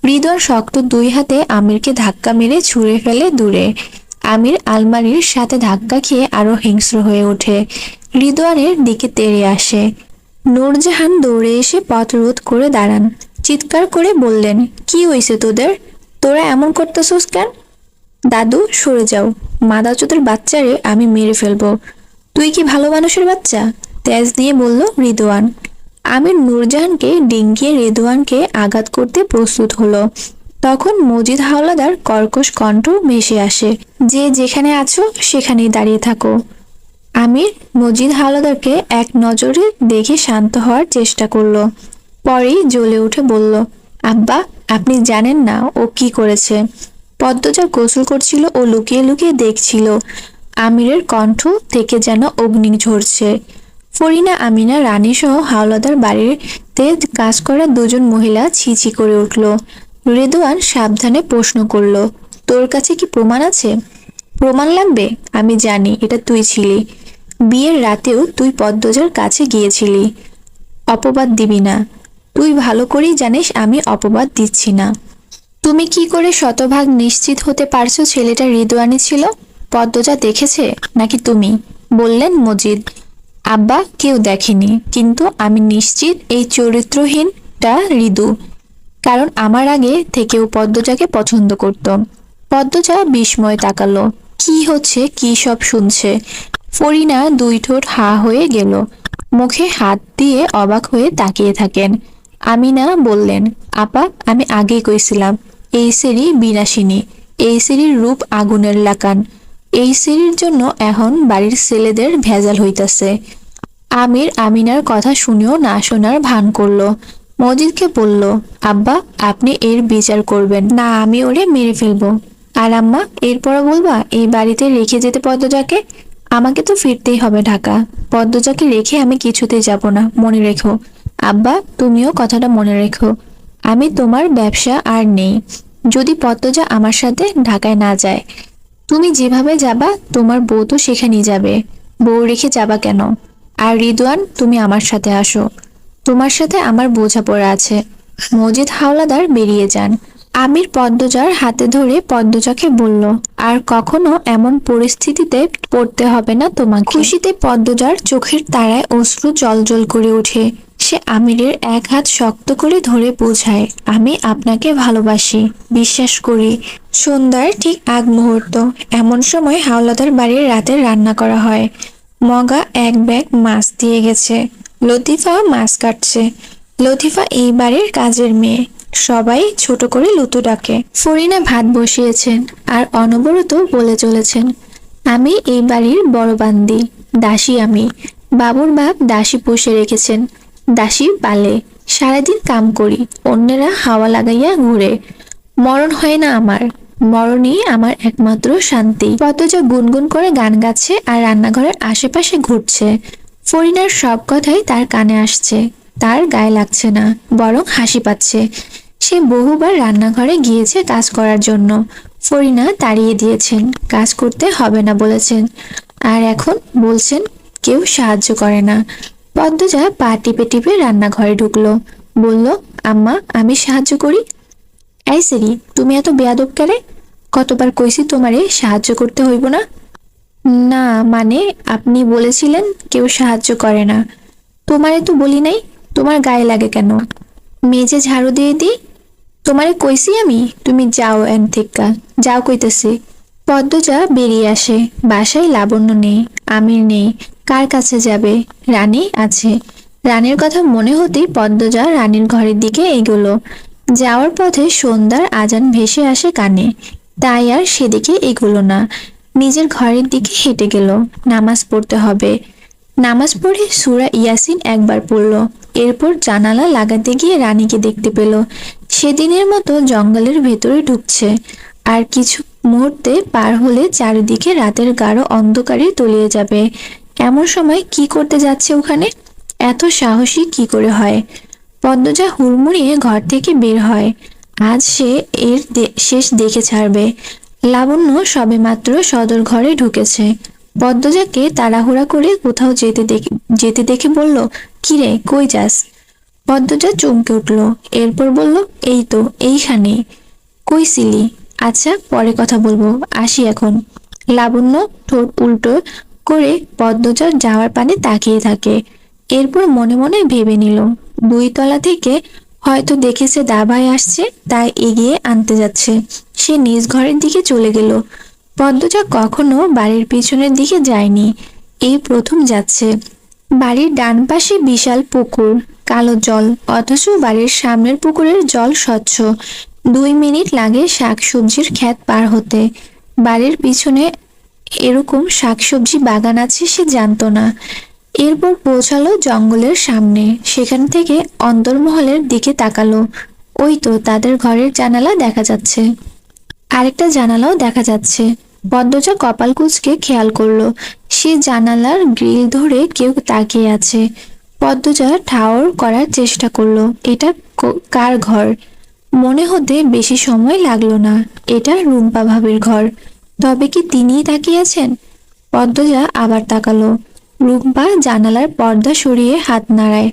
রিদওয়ান শক্ত দুই হাতে আমিরকে ধাক্কা মেরে ছুঁড়ে ফেলে দূরে। আমির আলমারির সাথে ধাক্কা খেয়ে আরো হিংস্র হয়ে ওঠে। রিদওয়ানের দিকে তেড়ে আসে। নূরজাহান দৌড়ে এসে পথ রোধ করে দাঁড়ান। চিৎকার করে বললেন, কি হয়েছে তোদের? তোরা এমন করতেছস কেন? দাদু, সরে যাও। মাদাচোদের বাচ্চারে আমি মেরে ফেলবো। তুই কি ভালো মানুষের বাচ্চা? তেজ দিয়ে বলল রিদওয়ান। আমির নূরজাহানকে ডিঙ্গিয়ে রিদওয়ানকে আঘাত করতে প্রস্তুত হলো। তখন মজিদ হাওলাদার কর্কশ কণ্ঠ ভেসে আসে, যে যেখানে আছো সেখানেই দাঁড়িয়ে থাকো। আমির মজিদ হাওলাদারকে এক নজরে দেখে শান্ত হওয়ার চেষ্টা করলো। পরেই জ্বলে উঠে বলল, আব্বা, আপনি জানেন না ও কি করেছে। পদ্মজা গোসল করছিল ও লুকিয়ে লুকিয়ে দেখছিল। আমিরের কণ্ঠ থেকে যেন অগ্নি ঝরছে। ফরিনা, আমিনা, রানী সহ হাওলাদার বাড়িতে কাজ করা দুজন মহিলা ছিছি করে উঠল। রিদওয়ান সাবধানে প্রশ্ন করল, তোর কাছে কি প্রমাণ আছে? প্রমাণ লাগবে? আমি জানি এটা তুই ছিলি। বিয়ের রাতেও তুই পদ্মজার কাছে গিয়েছিলি। অপবাদ দিবি না। তুই ভালো করেই জানিস আমি অপবাদ দিচ্ছি না। তুমি কি করে শতভাগ নিশ্চিত হতে পারছো ছেলেটা রিদওয়ানি ছিল? পদ্মজা দেখেছে নাকি তুমি? বললেন মজিদ। আব্বা, কেউ দেখেনি, কিন্তু আমি নিশ্চিত এই চরিত্রহীনটা রিদু, কারণ আমার আগে থেকেও পদ্মজাকে পছন্দ করত। পদ্মজা বিস্ময়ে তাকালো। কি হচ্ছে, কি সব শুনছে? ফরিনা দুই ঠোঁট হা হয়ে গেল, মুখে হাত দিয়ে অবাক হয়ে তাকিয়ে থাকেন। আমিনা বললেন, আপা, আমি আগেই কইছিলাম এই সেরি বিনাশিনী, এই সেরির রূপ আগুনের লাকান। এই সেরির জন্য এখন বাড়ির ছেলেদের ভেজাল হইতাছে। আমির আমিনার কথা শুনেও না শোনার ভান করলো। মজিদকে বলল, আব্বা, আপনি এর বিচার করবেন না, আমি ওরে মেরে ফেলবো। আর আম্মা, এরপরও বলবা এই বাড়িতে রেখে যেতে পদ্মজাকে? আমাকে তো ফিরতেই হবে ঢাকা। পদ্মজাকে রেখে আমি কিছুতেই যাব না, মনে রেখো। আব্বা, তুমিও কথাটা মনে রেখো। আমি তোমার ব্যবসা আর নেই যদি পদ্মজা আমার সাথে ঢাকায় না যায়। তুমি যেভাবে যাবা তোমার বউ তো সেখানেই যাবে। বউ রেখে যাবা কেন? আর রিদওয়ান, তুমি আমার সাথে আসো। তোমার সাথে আমার বোঝাপড়া আছে। মজিদ হাওলাদার বেরিয়ে যান। আমির পদ্মজার হাতে ধরে পদ্মজাকে বলল, আর কখনো এমন পরিস্থিতিতে পড়তে হবে না তোমাকে। খুশিতে পদ্মজার চোখের তারায় অশ্রু জলজল করে ওঠে। সে আমিরের এক হাত শক্ত করে ধরে বোঝায়, আমি আপনাকে ভালোবাসি, বিশ্বাস করি। সন্ধ্যার ঠিক আগ মুহূর্ত। এমন সময় হাওলাদার বাড়ির রাতে রান্না করা হয়। মগা এক ব্যাগ মাছ দিয়ে গেছে। লতিফা মাছ কাটছে। লতিফা এই বাড়ির কাজের মেয়ে। সবাই ছোট করে লুতু ডাকে। ফরিনা ভাত বসিয়েছেন আর অনবরত বলে চলেছেন, আমি এই বাড়ির বড় বান্দি, দাসী আমি। বাবুর বাপ দাসী পুষে রেখেছেন। দাসী পালে, সারাদিন কাম করি, অন্যেরা হাওয়া লাগাইয়া ঘুরে। মরণ হয় না আমার, মরণই আমার একমাত্র শান্তি। পদ্মজা গুনগুন করে গান গাচ্ছে আর রান্নাঘরের আশেপাশে ঘুরছে। ফরিনার সব কথাই তার কানে আসছে। তার গায়ে লাগছে না, বরং হাসি পাচ্ছে। সে বহুবার রান্নাঘরে গিয়েছে কাজ করার জন্য। ফরিনা তাড়িয়ে দিয়েছেন, কাজ করতে হবে না বলেছেন। আর এখন বলছেন কেউ সাহায্য করে না। পদ্মজা পা টিপে টিপে রান্নাঘরে ঢুকলো। বলল, আম্মা, আমি সাহায্য করি। এই সেরি, তুমি এত বেয়াদব কেরে? কতবার কইছি তোমারে সাহায্য করতে হইব না? না মানে, আপনি বলেছিলেন কেউ সাহায্য করে না। তোমারে তো বলি নাই। তোমার গায়ে লাগে কেন? মেজে ঝাড়ু দিয়ে দিই। তোমারে কইছি আমি, তুমি যাও এন থেক্কা, যাও কইতেছি। পদ্মজা বেরিয়ে আসে। বাসায় লাবণ্য নেই, আমির নেই। কার কাছে যাবে? রানী আছে। রানীর কথা মনে হতেই পদ্মজা রানীর ঘরের দিকে এগোলো। যাওয়ার পথে সন্ধ্যার আজান ভেসে আসে কানে, তাই আর সেদিকে এগোলো না। নিজের ঘরের দিকে হেঁটে গেল। নামাজ পড়তে হবে। নামাজ পড়ে সূরা ইয়াসিন একবার পড়ল। এরপর জানালা লাগাতে গিয়ে রানীকে দেখতে পেল। সেদিনের মতো জঙ্গলের ভেতরে ঢুকছে। আর কিছু মুহূর্তে পার হলে চারিদিকে রাতের গাঢ় অন্ধকারে তলিয়ে যাবে। এমন সময় কি করতে যাচ্ছে ওখানে? এত সাহসী কি করে হয়? পদ্মজা হুড়মুড়িয়ে ঘর থেকে বের হয়। আজ সে এর শেষ দেখে ছাড়বে। লাবণ্য সবেমাত্র সদর ঘরে ঢুকেছে। পদ্মজাকে তাড়াহুড়া করে কোথাও যেতে দেখে বলল, কিরে, কই যাস? পদ্মজা চমকে উঠল। এরপর বলল, এই তো এইখানে। কই ছিলি? আচ্ছা, পরে কথা বলবো, আসি এখন। লাবণ্য ঠোঁট উল্টো করে পদ্মজার যাওয়ার পানে তাকিয়ে থাকে। এরপর মনে মনে ভেবে নিল, 2 তলা থেকে হয়তো দেখেছে দাবায় আসছে, তাই এগিয়ে আনতে যাচ্ছে। সে নিজ ঘরের দিকে চলে গেল। পদ্মজা কখনো বাড়ির পিছনের দিকে যায়নি, এই প্রথম যাচ্ছে। বাড়ির ডান পাশে বিশাল পুকুর, কালো জল, অথচ বাড়ির সামনের পুকুরের জল স্বচ্ছ। 2 মিনিট লাগে শাকসবজির ক্ষেত পার হতে। বাড়ির পিছনে এরকম শাকসবজি বাগান আছে সে জানতো না। এরপর পৌঁছালো জঙ্গলের সামনে। সেখান থেকে অন্দরমহলের দিকে তাকালো। ওই তো তাদের ঘরের জানালা দেখা যাচ্ছে। আরেকটা জানালাও দেখা যাচ্ছে। পদ্মজা কপাল কুঁচকে খেয়াল করলো, সে জানালার গ্রিল ধরে কেউ তাকিয়ে আছে। পদ্মজা ঠাউর করার চেষ্টা করলো, এটা কার ঘর? মনে হতে বেশি সময় লাগলো না। এটা রুম্পা ভাবির ঘর। তবে কি তিনিই তাকিয়ে আছেন? পদ্মজা আবার তাকালো। রুম্পা জানালার পর্দা সরিয়ে হাত নাড়ায়।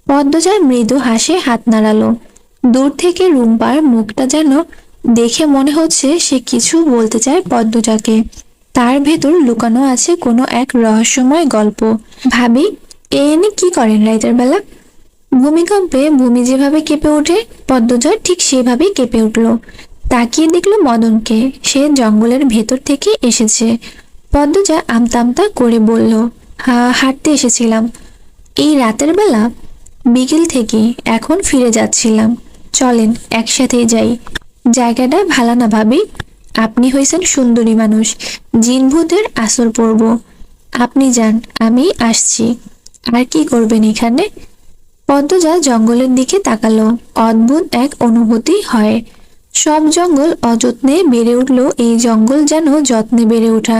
পদ্মজা মৃদু হাসে হাত নাড়ালো। দূর থেকে রুম্পার মুখটা যেন দেখে মনে হচ্ছে সে কিছু বলতে চায় পদ্মজাকে। তার ভেতর লুকানো আছে কোনো এক রহস্যময় গল্প। ভাবি, এনে কি করেন রাতের বেলা? ভূমিকম্পে ভূমি যেভাবে কেঁপে ওঠে, পদ্মজা ঠিক সেভাবেই কেঁপে উঠল। তাকিয়ে দেখলো মদনকে। সে জঙ্গলের ভেতর থেকে এসেছে। পদ্মজা আমতা আমতা করে বলল, হাঁটতে এসেছিলাম। এই রাতের বেলা? বিকেল থেকে, এখন ফিরে যাচ্ছিলাম। চলেন একসাথেই যাই। জায়গাটা ভালো না ভাবি? আপনি হয়েছেন সুন্দরী মানুষ, জিন ভূতের আসর পড়ব। আপনি যান, আমি আসছি। আর কি করবেন এখানে? পদ্মজা জঙ্গলের দিকে তাকালো। অদ্ভুত এক অনুভূতি হয়। সব জঙ্গল অযত্নে বেড়ে উঠল, এই জঙ্গল যেন যত্নে বেড়ে ওঠা।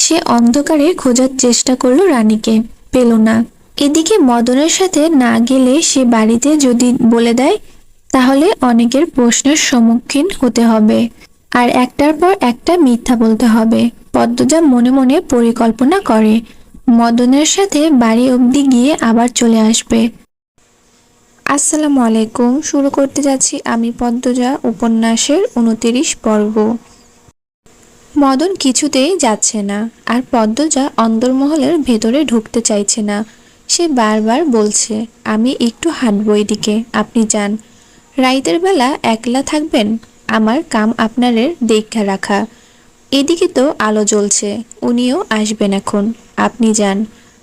সে অন্ধকারে খোঁজার চেষ্টা করলো রানীকে, পেল না। এদিকে মদনের সাথে না গেলে সে বাড়িতে যদি বলে দেয়, তাহলে অনেকের প্রশ্নের সম্মুখীন হতে হবে, আর একটার পর একটা মিথ্যা বলতে হবে। পদ্মজা মনে মনে পরিকল্পনা করে, মদনের সাথে বাড়ি অবধি গিয়ে আবার চলে আসবে। আসসালামু আলাইকুম। শুরু করতে যাচ্ছি আমি পদ্মজা উপন্যাসের 29 পর্ব। মদন কিছুতেই যাচ্ছে না, আর পদ্মজা অন্দরমহলের ভেতরে ঢুকতে চাইছে না। সে বারবার বলছে, আমি একটু হাঁটবো এদিকে, আপনি যান। রাইতের বেলা একলা থাকবেন? আমার কাম আপনাদের দেখা রাখা। এদিকে তো আলো জ্বলছে, উনিও আসবেন এখন, আপনি যান।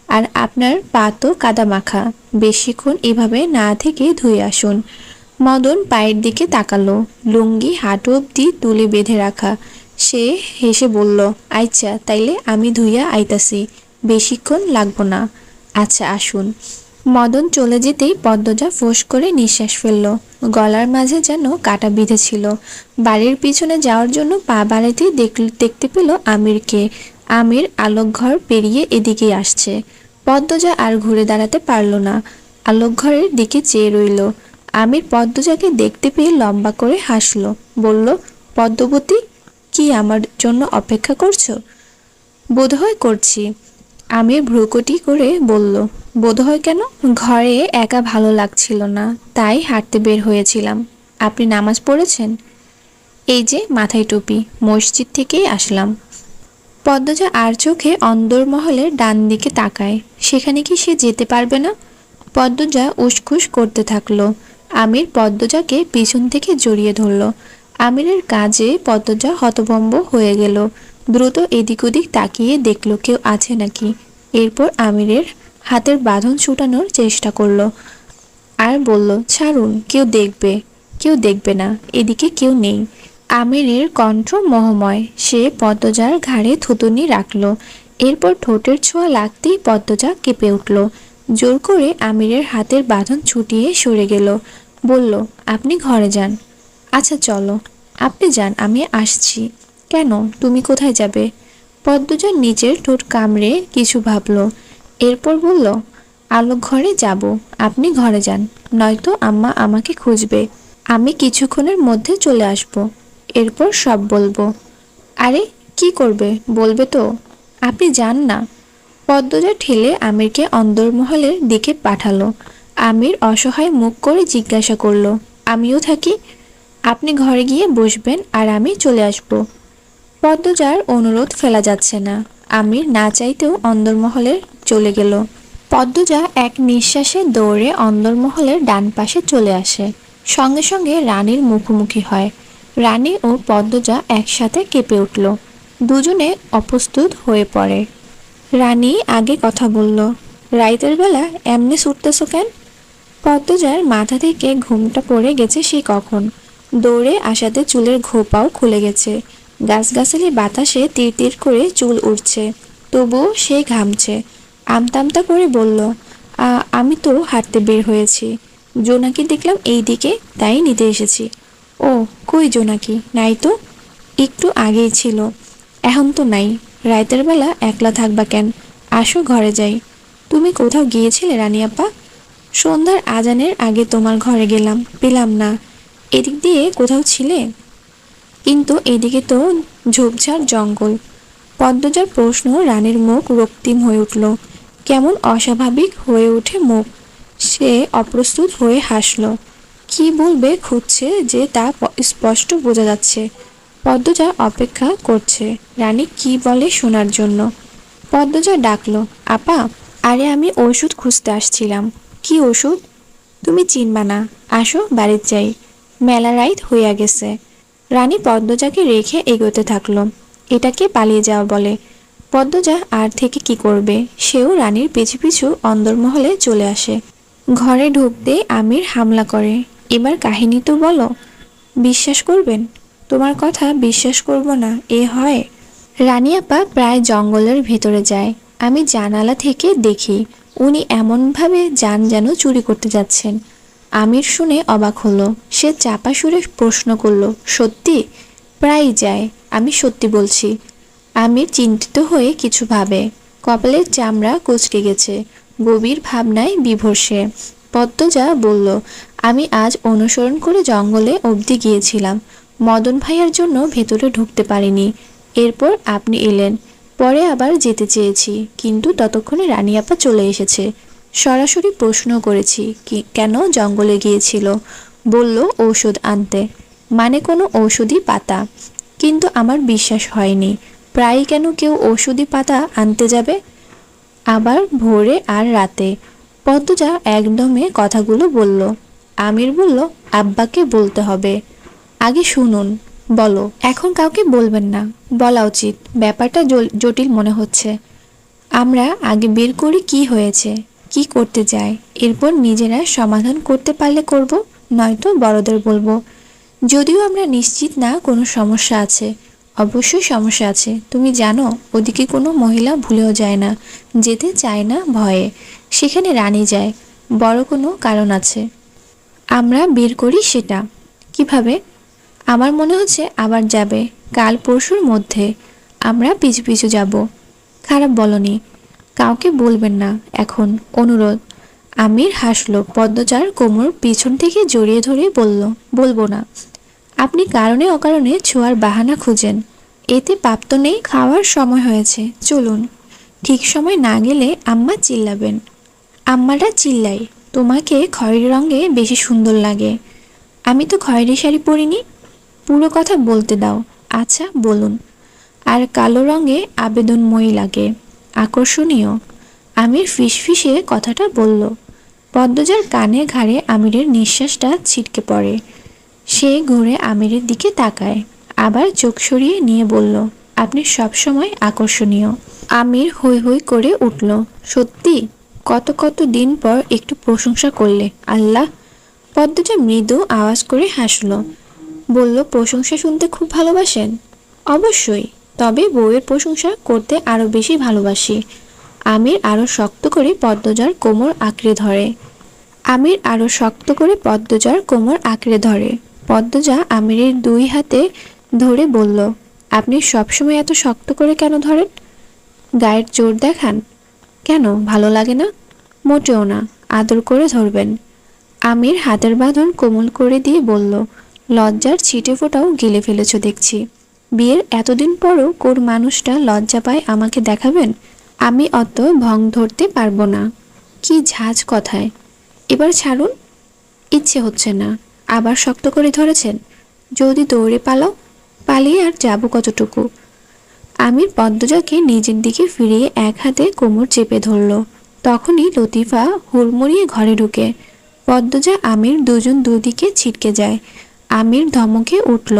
আর আপনার পা তো কাদা মাখা, বেশিক্ষণ এভাবে না থেকে ধুয়ে আসুন। মদন পায়ের দিকে তাকালো। লুঙ্গি হাঁটু অব্দি তুলে বেঁধে রাখা। সে হেসে বলল, আচ্ছা তাইলে আমি ধুইয়া আইতাছি, বেশিক্ষণ লাগবো না। আচ্ছা আসুন। মদন চলে যেতেই পদ্মজা ফোঁস করে নিঃশ্বাস ফেলল। গলার মাঝে যেন কাটা বিঁধেছিল। বাড়ির পিছনে যাওয়ার জন্য পা বাড়াতেই দেখতে পেল আমিরকে। আমির আলোকঘর পেরিয়ে এদিকেই আসছে। পদ্মজা আর ঘুরে দাঁড়াতে পারল না, আলোকঘরের দিকে চেয়ে রইল। আমির পদ্মজাকে দেখতে পেয়ে লম্বা করে হাসল, বলল, পদ্মবতী, কি আমার জন্য অপেক্ষা করছো? বোধহয় করছি। আমির ভ্রুকুটি করে বলল, বোধহয় কেন? ঘরে একা ভালো লাগছিল না, তাই হাঁটতে বের হয়েছিলাম। আপনি নামাজ পড়েছেন? এই যে মাথায় টুপি, মসজিদ থেকেই আসলাম। পদ্মজা আর চোখে অন্দরমহলের ডান দিকে তাকায়। সেখানে কি সে যেতে পারবে না? পদ্মজা উসখুস করতে থাকলো। আমির পদ্মজাকে পিছন থেকে জড়িয়ে ধরল। আমিরের কাজে পদ্মজা হতভম্ব হয়ে গেল। দ্রুত এদিক ওদিক তাকিয়ে দেখল কেউ আছে নাকি। এরপর আমিরের হাতের বাঁধন ছুটানোর চেষ্টা করলো আর বলল, ছাড়ুন, কেউ দেখবে না, এদিকে কেউ নেই। আমিরের কণ্ঠ মোহময়। সে পদ্মজার ঘাড়ে থুতুনি রাখল। এরপর ঠোঁটের ছোঁয়া লাগতেই পদ্মজা কেঁপে উঠল। জোর করে আমিরের হাতের বাঁধন ছুটিয়ে সরে গেল। বলল, আপনি ঘরে যান। আচ্ছা চলো। আপনি যান, আমি আসছি। কেন, তুমি কোথায় যাবে? পদ্মজা নিজের ঠোঁট কামড়ে কিছু ভাবল। এরপর বলল, আলোক ঘরে যাব, আপনি ঘরে যান, নয়তো আম্মা আমাকে খুঁজবে। আমি কিছুক্ষণের মধ্যে চলে আসব, এরপর সব বলবো। আরে কি করবে, বলবে তো। আপনি যান না। পদ্মজা ঠেলে আমিরকে অন্দরমহলের দিকে পাঠালো। আমির অসহায় মুখ করে জিজ্ঞাসা করলো, আমিও থাকি? আপনি ঘরে গিয়ে বসবেন আর আমি চলে আসব। পদ্মজার অনুরোধ ফেলা যাচ্ছে না। আমির না চাইতেও অন্দরমহলে চলে গেল। পদ্মজা এক নিঃশ্বাসে দৌড়ে অন্দরমহলের ডান পাশে চলে আসে। সঙ্গে সঙ্গে রানীর মুখোমুখি হয়। রানী ও পদ্মজা একসাথে কেঁপে উঠল। দুজনে অপ্রস্তুত হয়ে পড়ে। রানী আগে কথা বলল, রাইতের বেলা এমনি ছুটতেছো কেন? পদ্মজার মাথা থেকে ঘুমটা পড়ে গেছে সেই কখন। দৌড়ে আসাতে চুলের ঘোপাও খুলে গেছে। গাছগাছালি বাতাসে তীর তীর করে চুল উঠছে, তবুও সে ঘামছে। আমতামতা করে বলল, আমি তো হাঁটতে বের হয়েছি। জোনাকি দেখলাম এই দিকে, তাই নিতে এসেছি। ও, কই জোনাকি? নাই তো। একটু আগেই ছিল, এখন তো নাই। রাতের বেলা একলা থাকবা কেন? আসো ঘরে যাই। তুমি কোথাও গিয়েছিলে রানী আপা? সন্ধ্যার আজানের আগে তোমার ঘরে গেলাম, পেলাম না। এদিক দিয়ে কোথাও ছিলে? কিন্তু এদিকে তো ঝোপঝাড় জঙ্গল। পদ্মজার প্রশ্ন রানীর মুখ রক্তিম হয়ে উঠল। কেমন অস্বাভাবিক হয়ে ওঠে মুখ। সে অপ্রস্তুত হয়ে হাসল। কি বলবে খুঁজছে যে তা স্পষ্ট বোঝা যাচ্ছে। পদ্মজা অপেক্ষা করছে রানী কি বলে শোনার জন্য। পদ্মজা ডাকলো, আপা। আরে আমি ওষুধ খুঁজতে আসছিলাম। কি ওষুধ? তুমি চিনবা না, আসো বাড়ির যাই, মেলা রাইত হইয়া গেছে। রানী পদ্মজাকে রেখে এগোতে থাকলো। এটাকে পালিয়ে যাওয়া বলে। পদ্মজা আর থেকে কি করবে, সেও রানীর পিছু পিছু অন্দরমহলে চলে আসে। ঘরে ঢুকতে আমির হামলা করে। এবার কাহিনী তো বলো। বিশ্বাস করবেন? তোমার কথা বিশ্বাস করব না এ হয়? রানী আপা প্রায় জঙ্গলের ভেতরে যায়। আমি জানালা থেকে দেখি উনি এমনভাবে যান যেন চুরি করতে যাচ্ছেন। আমির শুনে অবাক হলো। সে চাপা সুরে প্রশ্ন করল, সত্যি? প্রায় যায়, আমি সত্যি বলছি। আমির চিন্তিত হয়ে কিছু ভাবে। কপালের চামড়া কুঁচকে গেছে। গভীর ভাবনায় বিভোর সে। পদ্মজা বলল, আমি আজ অনুসরণ করে জঙ্গলে অবধি গিয়েছিলাম। মদন ভাইয়ার জন্য ভেতরে ঢুকতে পারিনি। এরপর আপনি এলেন। পরে আবার যেতে চেয়েছি, কিন্তু ততক্ষণে রানী আপা চলে এসেছে। সরাসরি প্রশ্ন করেছি কেন জঙ্গলে গিয়েছিল। বলল ঔষধ আনতে, মানে কোনো ঔষধি পাতা। কিন্তু আমার বিশ্বাস হয়নি। প্রায় কেন কেউ ঔষধি পাতা আনতে যাবে, আবার ভোরে আর রাতে। পদ্মজা একদমে কথাগুলো বলল। আমির বলল, আব্বাকে বলতে হবে। আগে শুনুন। বলো। এখন কাউকে বলবেন না, বলা উচিত। ব্যাপারটা জটিল মনে হচ্ছে। আমরা আগে বের করি কি হয়েছে, কি করতে চায়, এরপর নিজেরা সমাধান করতে পারলে করব, নয়তো বড়দের বলবো। যদিও আমরা নিশ্চিত না কোনো সমস্যা আছে। অবশ্যই সমস্যা আছে। তুমি জানো ওদিকে কোনো মহিলা ভুলেও যায় না, যেতে চায় না ভয়ে। সেখানে রানী যায়। বড় কোনো কারণ আছে। আমরা বের করি সেটা। কিভাবে? আমার মনে হচ্ছে আবার যাবে, কাল পরশুর মধ্যে। আমরা পিছু পিছু যাব। খারাপ বলনি, কাউকে বলবেন না এখন, অনুরোধ। আমির হাসলো। পদ্মজার কোমর পিছন থেকে জড়িয়ে ধরে বলল, বলবো না। আপনি কারণে অকারণে ছোঁয়ার বাহানা খুঁজেন, এতে পাপ তো নেই। খাওয়ার সময় হয়েছে, চলুন। ঠিক সময় না গেলে আম্মা চিল্লাবেন। আম্মারা চিল্লাই, তোমাকে খয়েরি রঙে বেশি সুন্দর লাগে। আমি তো খয়েরি শাড়ি পরিনি। পুরো কথা বলতে দাও। আচ্ছা বলুন। আর কালো রঙে আবেদনময়ী লাগে, আকর্ষণীয়। আমির ফিসফিসে কথাটা বলল। পদ্মজার কানে ঘাড়ে আমিরের নিঃশ্বাসটা ছিটকে পড়ে। সে ঘুরে আমিরের দিকে তাকায়, আবার চোখ সরিয়ে নিয়ে বলল, আপনি সবসময় আকর্ষণীয়। আমির হৈ হৈ করে উঠল। সত্যি? কত কত দিন পর একটু প্রশংসা করলে, আল্লাহ। পদ্মজা মৃদু আওয়াজ করে হাসল। বলল, প্রশংসা শুনতে খুব ভালোবাসেন? অবশ্যই, তবে বউয়ের প্রশংসা করতে আরো বেশি ভালোবাসি। আমির আরো শক্ত করে পদ্মজার কোমর আঁকড়ে ধরে। আমির আরো শক্ত করে পদ্মজার কোমর আঁকড়ে ধরে। পদ্মজা আমিরের দুই হাতে ধরে বলল, আপনি সবসময় এত শক্ত করে কেন ধরেন? গায়ের জোর দেখান? কেন, ভালো লাগে না? মোটেও না, আদর করে ধরবেন। আমির হাতের বাঁধন কোমল করে দিয়ে বলল, লজ্জার ছিটে ফোঁটাও গিলে ফেলেছ দেখছি। বিয়ের এতদিন পরও কোন মানুষটা লজ্জা পায় আমাকে দেখাবেন? আমি অত ভং ধরতে পারবো না। কি ঝাঁজ কথায়। এবার ছাড়ুন। ইচ্ছে হচ্ছে না। আবার শক্ত করে ধরেছেন। যদি দৌড়ে পালাও? পালিয়ে আর যাবো কতটুকু? আমির পদ্মজাকে নিজের দিকে ফিরিয়ে এক হাতে কোমর চেপে ধরল। তখনই লতিফা হুড়মুড়িয়ে ঘরে ঢুকে। পদ্মজা আমির দুজন দুদিকে ছিটকে যায়। আমির ধমকে উঠল,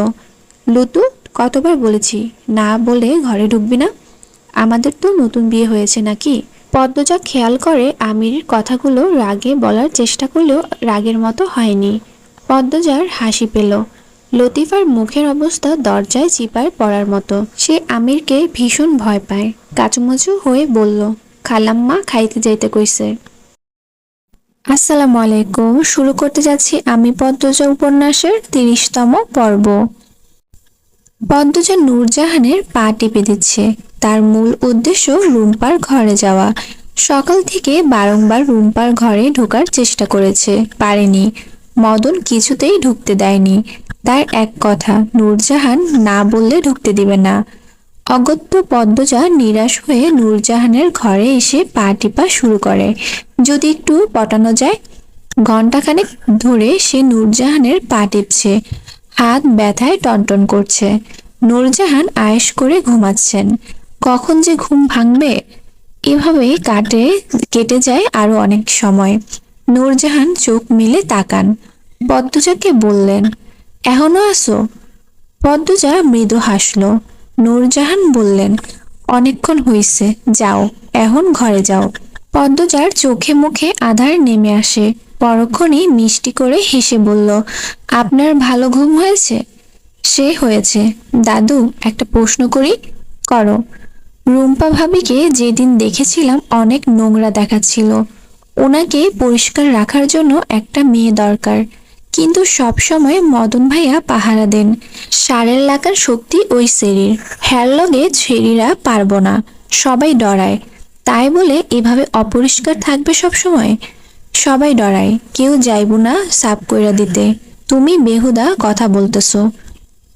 লতু, কতবার বলেছি না বলে ঘরে ঢুকবি না? আমাদের তো নতুন বিয়ে হয়েছে নাকি? পদ্মজা খেয়াল করে আমিরের কথাগুলো রাগে বলার চেষ্টা করলেও রাগের মতো হয়নি। পদ্মজার হাসি পেল। লতিফার মুখের অবস্থা দরজায় চিপায় পড়ার মতো। সে আমিরকে ভীষণ ভয় পায়। কাচুমাচু হয়ে বলল, খালাম্মা খাইতে যাইতে কইছে। আসসালামু আলাইকুম। শুরু করতে যাচ্ছি আমি পদ্মজা উপন্যাসের ৩০তম পর্ব। পদ্মজা নূরজাহানের পা টিপে দিচ্ছে। তার মূল উদ্দেশ্য রুম্পার ঘরে যাওয়া। সকাল থেকে বারংবার রুম্পার ঘরে ঢোকার চেষ্টা করেছে, পারেনি। মদন কিছুতেই ঢুকতে দেয়নি। তার এক কথা, নূরজাহান না বললে ঢুকতে দিবে না। অগত্য পদ্মজা নিরাশ হয়ে নূরজাহানের ঘরে এসে পা টিপা শুরু করে, যদি একটু পটানো যায়। ঘণ্টাখানেক ধরে সে নূরজাহানের পা টিপছে। হাত ব্যথায় টনটন করছে। নূরজাহান আয়েশ করে ঘুমাচ্ছেন। কখন যে ঘুম ভাঙবে, এভাবেই কেটে যায় আরো অনেক সময়। নূরজাহান চোখ মেলে তাকান। পদ্মজাকে বললেন, এখনো আসো? পদ্মজা মৃদু হাসল। নূরজাহান বললেন, অনেকক্ষণ হইছে, যাও, এখন ঘরে যাও। পদ্মজার চোখে মুখে আধার নেমে আসে। পরক্ষণেই মিষ্টি করে হেসে বলল, আপনার ভালো ঘুম হয়েছে? সে হয়েছে। দাদু, একটা প্রশ্ন করি? করো। রুম্পা ভাবিকে যেদিন দেখেছিলাম অনেক নোংরা দেখাচ্ছিল। ওনাকে পরিষ্কার রাখার জন্য একটা মেয়ে দরকার, কিন্তু সব সময় মদন ভাইয়া পাহারা দেন। সারের লাগার শক্তি ওই সেরির, হ্যার লগে ছেড়িরা পারব না, সবাই ডরায়। তাই বলে এভাবে অপরিষ্কার থাকবে সব সময়? সবাই ডরায়, কেউ যাইব না সাফ কইরা দিতে। তুমি বেহুদা কথা বলতেছো।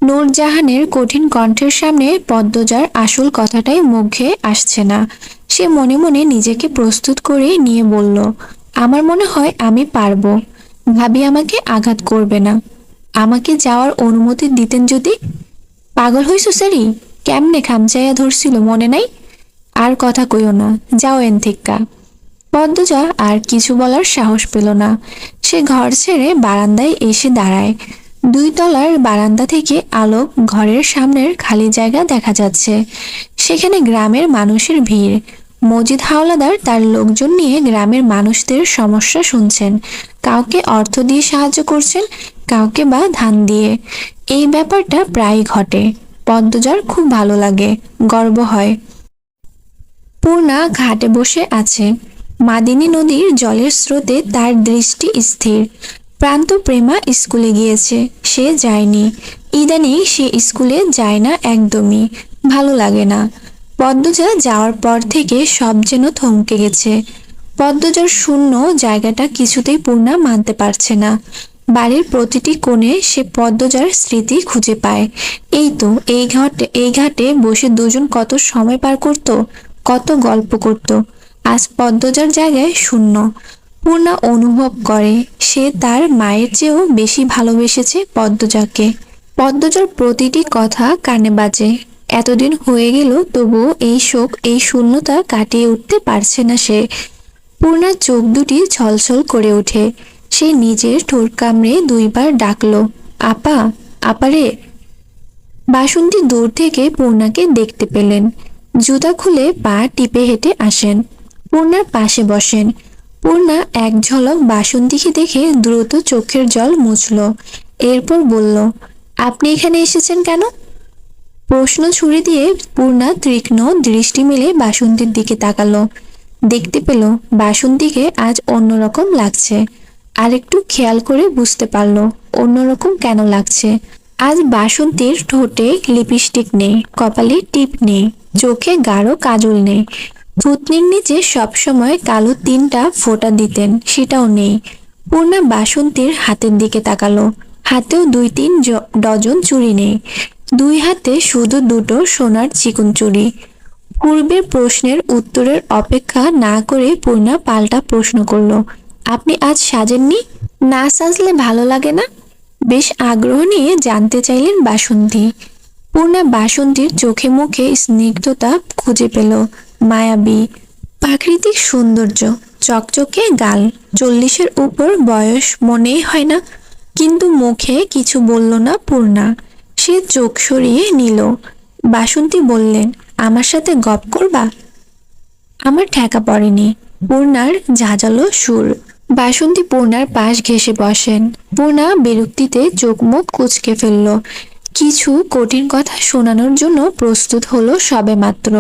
নূরজাহানের কঠিন কণ্ঠের সামনে পদ্মজার আসল কথাটাই মুখে আসছে না। সে মনে মনে নিজেকে প্রস্তুত করে নিয়ে বলল, আমার মনে হয় আমি পারবো। ভাবি আমাকে আঘাত করবে না। আমাকে যাওয়ার অনুমতি দিতেন যদি। পাগল হইছো সেরি? কেমনে খামচাইয়া ধরছিল মনে নাই? আর কথা কইও না, যাও এন থেক্কা। পদ্মজা আর কিছু বলার সাহস পেল না। সে ঘর ছেড়ে বারান্দায় এসে দাঁড়ায়। 2 তলার বারান্দা থেকে আলোক ঘরের সামনের খালি জায়গা দেখা যাচ্ছে। সেখানে গ্রামের মানুষের ভিড়। মজিদ হাওলাদার তার লোকজন নিয়ে গ্রামের মানুষদের সমস্যা শুনছেন। কাউকে অর্থ দিয়ে সাহায্য করছেন, কাউকে বা ধান দিয়ে। এই ব্যাপারটা প্রায় ঘটে। পদ্মজার খুব ভালো লাগে, গর্ব হয়। পূর্ণা ঘাটে বসে আছে। মাদিনী নদীর জলের স্রোতে তার দৃষ্টি স্থির। প্রান্ত প্রেমা স্কুলে গিয়েছে, সে যায়নি। ইদানিং সে স্কুলে যায় না একদমই, ভালো লাগে না। পদ্মজা যাওয়ার পর থেকে সব যেন থমকে গেছে। পদ্মজার শূন্য জায়গাটা কিছুতেই পূর্ণা মানতে পারছে না। বাড়ির প্রতিটি কোণে সে পদ্মজার স্মৃতি খুঁজে পায়। এই তো এই ঘাটে বসে দুজন কত সময় পার করত, কত গল্প করত। আজ পদ্মজার জায়গায় শূন্য। পূর্ণা অনুভব করে সে তার মায়ের চেয়েও বেশি ভালোবেসেছে পদ্মজাকে। পদ্মজার প্রতিটি কথা কানে বাজে। এতদিন হয়ে গেল তবুও এই শোক, এই শূন্যতা কাটিয়ে উঠতে পারছে না সে। পূর্ণার চোখ দুটি ছলছল করে ওঠে। সে নিজের ঠোঁট কামড়ে দুইবার ডাকলো, আপা, আপারে। বাসন্তী দূর থেকে পূর্ণাকে দেখতে পেলেন। জুতা খুলে পা টিপে হেঁটে আসেন, পূর্ণার পাশে বসেন। পূর্ণা এক ঝলক বাসন্তীকে দেখে দ্রুত চোখের জল মুছল। এরপর বলল, আপনি এখানে এসেছেন কেন? প্রশ্ন ছুড়ে দিয়ে পূর্ণা তীক্ষ্ণ দৃষ্টি মেলে বাসন্তীর দিকে তাকালো। দেখতে পেল বাসন্তীকে আজ অন্যরকম লাগছে। আর একটু খেয়াল করে বুঝতে পারল অন্যরকম কেন লাগছে। আজ বাসন্তীর ঠোঁটে লিপস্টিক নেই, কপালে টিপ নেই, চোখে গাঢ় কাজল নেই। থুতনির নিচে সবসময় কালো 3টা ফোঁটা দিতেন, সেটাও নেই। পূর্ণা বাসন্তীর হাতের দিকে তাকালো। হাতেও 2-3 ডজন চুড়ি নেই। 2 হাতে শুধু 2টো সোনার চিকন চুড়ি। পূর্বের প্রশ্নের উত্তরের অপেক্ষা না করে পূর্ণা পাল্টা প্রশ্ন করল, আপনি আজ সাজেননি? না সাজলে ভালো লাগে না? বেশ আগ্রহ নিয়ে জানতে চাইলেন বাসন্তী। পূর্ণা বাসন্তীর চোখে মুখে স্নিগ্ধতা খুঁজে পেল, মায়াবী প্রাকৃতিক সৌন্দর্য, চকচকে গাল। 40-এর উপর বয়স মনেই হয় না। কিন্তু মুখে কিছু বলল না পূর্ণা। সে চোখ সরিয়ে নিল। বাসন্তী বললেন, আমার সাথে গপ করবা? আমার ঠেকা পড়েনি। পূর্ণার ঝাঁঝালো সুর। বাসন্তী পূর্ণার পাশ ঘেঁষে বসেন। পূর্ণা বিরক্তিতে চোখ মুখ কুঁচকে ফেলল। কিছু কঠিন কথা শোনানোর জন্য প্রস্তুত হলো সবেমাত্র।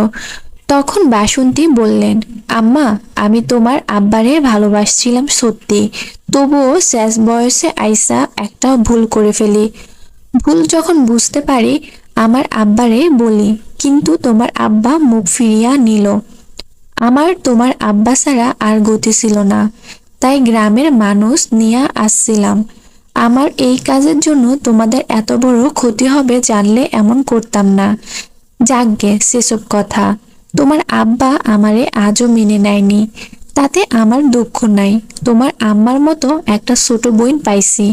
তখন বাসন্তী বললেন, আম্মা, আমি তোমার আব্বারে ভালোবাসছিলাম সত্যি, তবুও শেষ বয়সে আইসা একটা ভুল করে ফেলি। ভুল যখন বুঝতে পারি আমার আব্বারে বলি, কিন্তু তোমার আব্বা মুখ ফিরিয়া নিল। আমার তোমার আব্বা ছাড়া আর গতি ছিল না, তাই গ্রামের মানুষ নিয়ে আসছিলাম। আমার এই কাজের জন্য তোমাদের এত বড় ক্ষতি হবে জানলে এমন করতাম না। যাকগে সেসব কথা। তোমার আব্বা আমারে আজও মেনে নেয়নি, তাতে আমার দুঃখ নাই। তোমার আম্মার মতো একটা ছোট বোন পাইছি,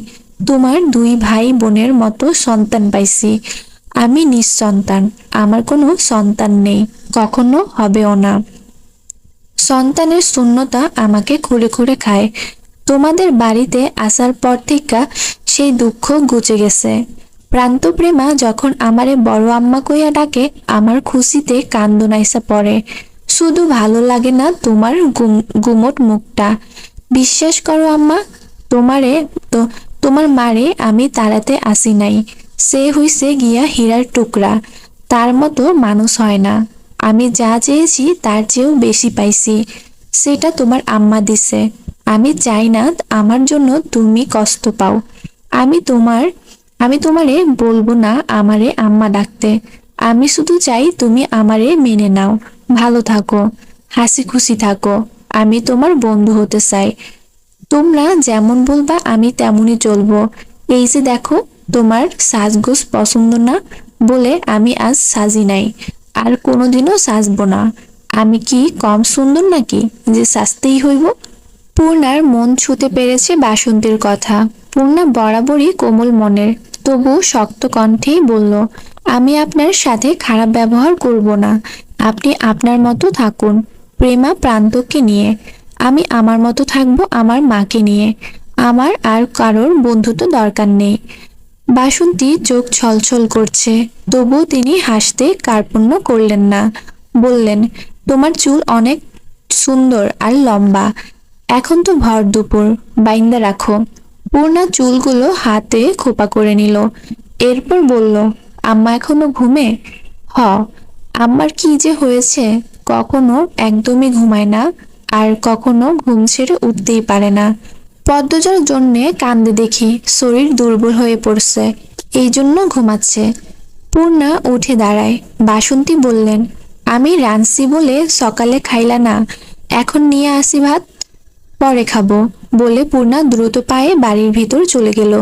তোমার 2 ভাই বোনের মতো সন্তান পাইছি। আমি নিঃসন্তান, আমার কোনো সন্তান নেই, কখনো হবেও না। সন্তানের শূন্যতা আমাকে খুঁড়ে খুঁড়ে খায়। তোমাদের বাড়িতে আসার পর থেকে সেই দুঃখ ঘুচে গেছে। প্রান্তপ্রেমা যখন আমারে বড় আম্মা কইয়া ডাকে, আমার খুশিতে কান্দন আইসা পড়ে। শুধু ভালো লাগে না তোমার গুমট মুখটা। বিশ্বাস করো আম্মা, তোমারে তো তোমার মারে আমি তাড়াতে আসি নাই। সে হইছে গিয়া হীরার টুকরা, তার মতো মানুষ হয় না। আমি যা চেয়েছি তার চেয়েও বেশি পাইছি, সেটা তোমার আম্মা দিছে। আমি চাই না আমার জন্য তুমি কষ্ট পাও। আমি তোমারে বলবো না আমারে আম্মা ডাকতে। আমি শুধু চাই তুমি আমারে মেনে নাও, ভালো থাকো, হাসি খুশি থাকো। আমি তোমার বন্ধু হতে চাই। তোমরা যেমন বলবা আমি তেমনই চলবো। এই যে দেখো, তোমার সাজগোজ পছন্দ না বলে আমি আজ সাজি নাই, আর কোনোদিনও সাজবো না। আমি কি কম সুন্দর নাকি যে সাজতেই হইব? পূর্ণার মন ছুঁতে পেরেছে বাসন্তীর কথা। পূর্ণা বরাবরই কোমল মনের, তবু শক্ত কণ্ঠেই বলল, আমি আপনার সাথে খারাপ ব্যবহার করব না। আপনি আপনার মতো থাকুন প্রেমা প্রান্তকে নিয়ে। আমি আমার মতো থাকবো আমার মাকে নিয়ে। আমার আর কারোর বন্ধুত্ব দরকার নেই। বাসন্তী চোখ ছলছল করছে, তবুও তিনি হাসতে কার্পণ্য করলেন না। বললেন, তোমার চুল অনেক সুন্দর আর লম্বা। এখন তো ভর দুপুর, বাইন্দা রাখো। পূর্ণা চুলগুলো হাতে খোপা করে নিল। এরপর বলল, আম্মা এখনো ঘুমে? হ, আম্মার কি যে হয়েছে, কখনো একদমই ঘুমায় না। আর কখনো ঘুম ছেড়ে উঠতেই পারে না। পদ্মজার জন্যে কান্দে দেখি, শরীর দুর্বল হয়ে পড়ছে, এই জন্য ঘুমাচ্ছে। পূর্ণা উঠে দাঁড়ায়। বাসন্তী বললেন, আমি রাঁধছি বলে সকালে খাইলা না, এখন নিয়ে আসি ভাত, পরে খাবো, বলে পূর্ণা দ্রুত পায়ে বাড়ির ভিতর চলে গেল।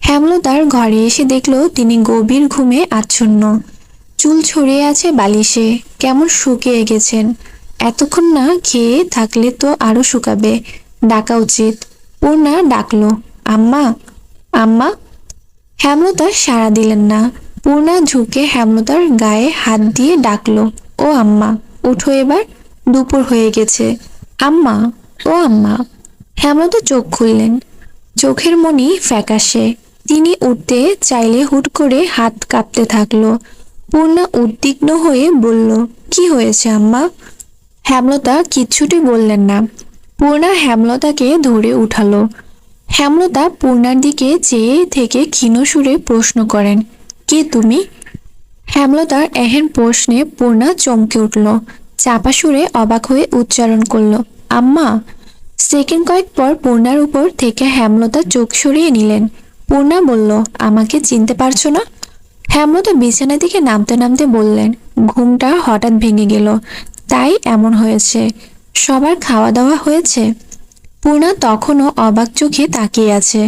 হেমলতার ঘরে এসে দেখল তিনি গভীর ঘুমে আচ্ছন্ন। চুল ছড়িয়ে আছে বালিশে, কেমন শুকিয়ে গেছেন। এতক্ষণ না খেয়ে থাকলে তো আরো শুকাবে, ডাকা উচিত। পূর্ণা ডাকলো, আম্মা, আম্মা। হেমলতা সাড়া দিলেন না। পূর্ণা ঝুঁকে হেমলতার গায়ে হাত দিয়ে ডাকলো, ও আম্মা, উঠো এবার, দুপুর হয়ে গেছে। আম্মা, ও আম্মা। হেমলতা চোখ খুললেন, চোখের মনি ফ্যাকাশে। তিনি উঠতে চাইলে হুট করে হাত কাঁপতে থাকলো। পূর্ণা উদ্বিগ্ন হয়ে বলল, কি হয়েছে আম্মা? হেমলতা কিচ্ছুটি বললেন না। পূর্ণা হেমলতাকে ধরে উঠালো। হেমলতা পূর্ণার দিকে চেয়ে থেকে ক্ষীণ সুরে প্রশ্ন করেন, কে তুমি? হেমলতার এহেন প্রশ্নে পূর্ণা চমকে উঠল। চাপা সুরে অবাক হয়ে উচ্চারণ করল, আম্মা। সেকেন্ড কয়েক পর পূর্ণার উপর থেকে হেমলতা চোখ সরিয়ে নিলেন। পূর্ণা বলল, আমাকে চিনতে পারছো না? হেমলতা বিছানা থেকে নামতে নামতে বললেন, ঘুমটা হঠাৎ ভেঙে গেল, তাই এমন হয়েছে। সবার খাওয়া দাওয়া হয়েছে? পূর্ণা তখনও অবাক চোখে তাকিয়ে আছে।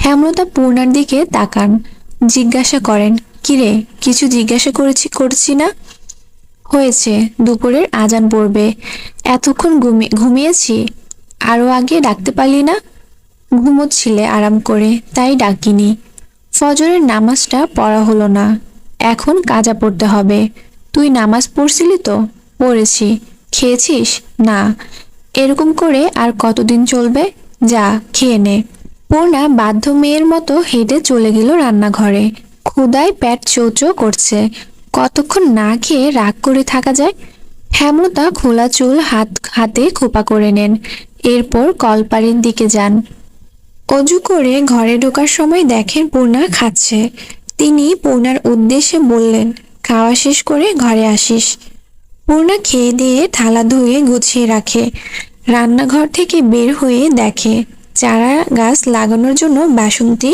হেমলতা পূর্ণার দিকে তাকান, জিজ্ঞাসা করেন, কিরে, কিছু জিজ্ঞাসা করছি না? হয়েছে, দুপুরের আজান পড়বে, এতক্ষণ ঘুমিয়েছি, আরো আগে ডাকতে পারলি না? ঘুমোচ্ছিলে আরাম করে, তাই ডাকিনি। ফজরের নামাজটা পড়া হলো না, এখন কাজা পড়তে হবে। তুই নামাজ পড়ছিলি তো? পড়েছি। খেয়েছিস? না। এরকম করে আর কতদিন চলবে? যা খেয়ে নে। পূর্ণা বাধ্য মেয়ের মতো হেঁটে চলে গেল রান্নাঘরে। ক্ষুধায় পেট চৌচো করছে, কতক্ষণ না খেয়ে রাগ করে থাকা যায়। হেমলতা খোলা চুল হাতে খোপা করে নেন, এরপর কলপাড়ির দিকে যান। অজু করে ঘরে ঢোকার সময় দেখেন পূর্ণা খাচ্ছে। তিনি পূর্ণার উদ্দেশ্যে বললেন, খাওয়া শেষ করে ঘরে আসিস। পূর্ণা খেয়ে দিয়ে থালা ধুয়ে গুছিয়ে রাখে। রান্নাঘর থেকে বের হয়ে দেখে চারা গাছ লাগানোর জন্য বাসন্তী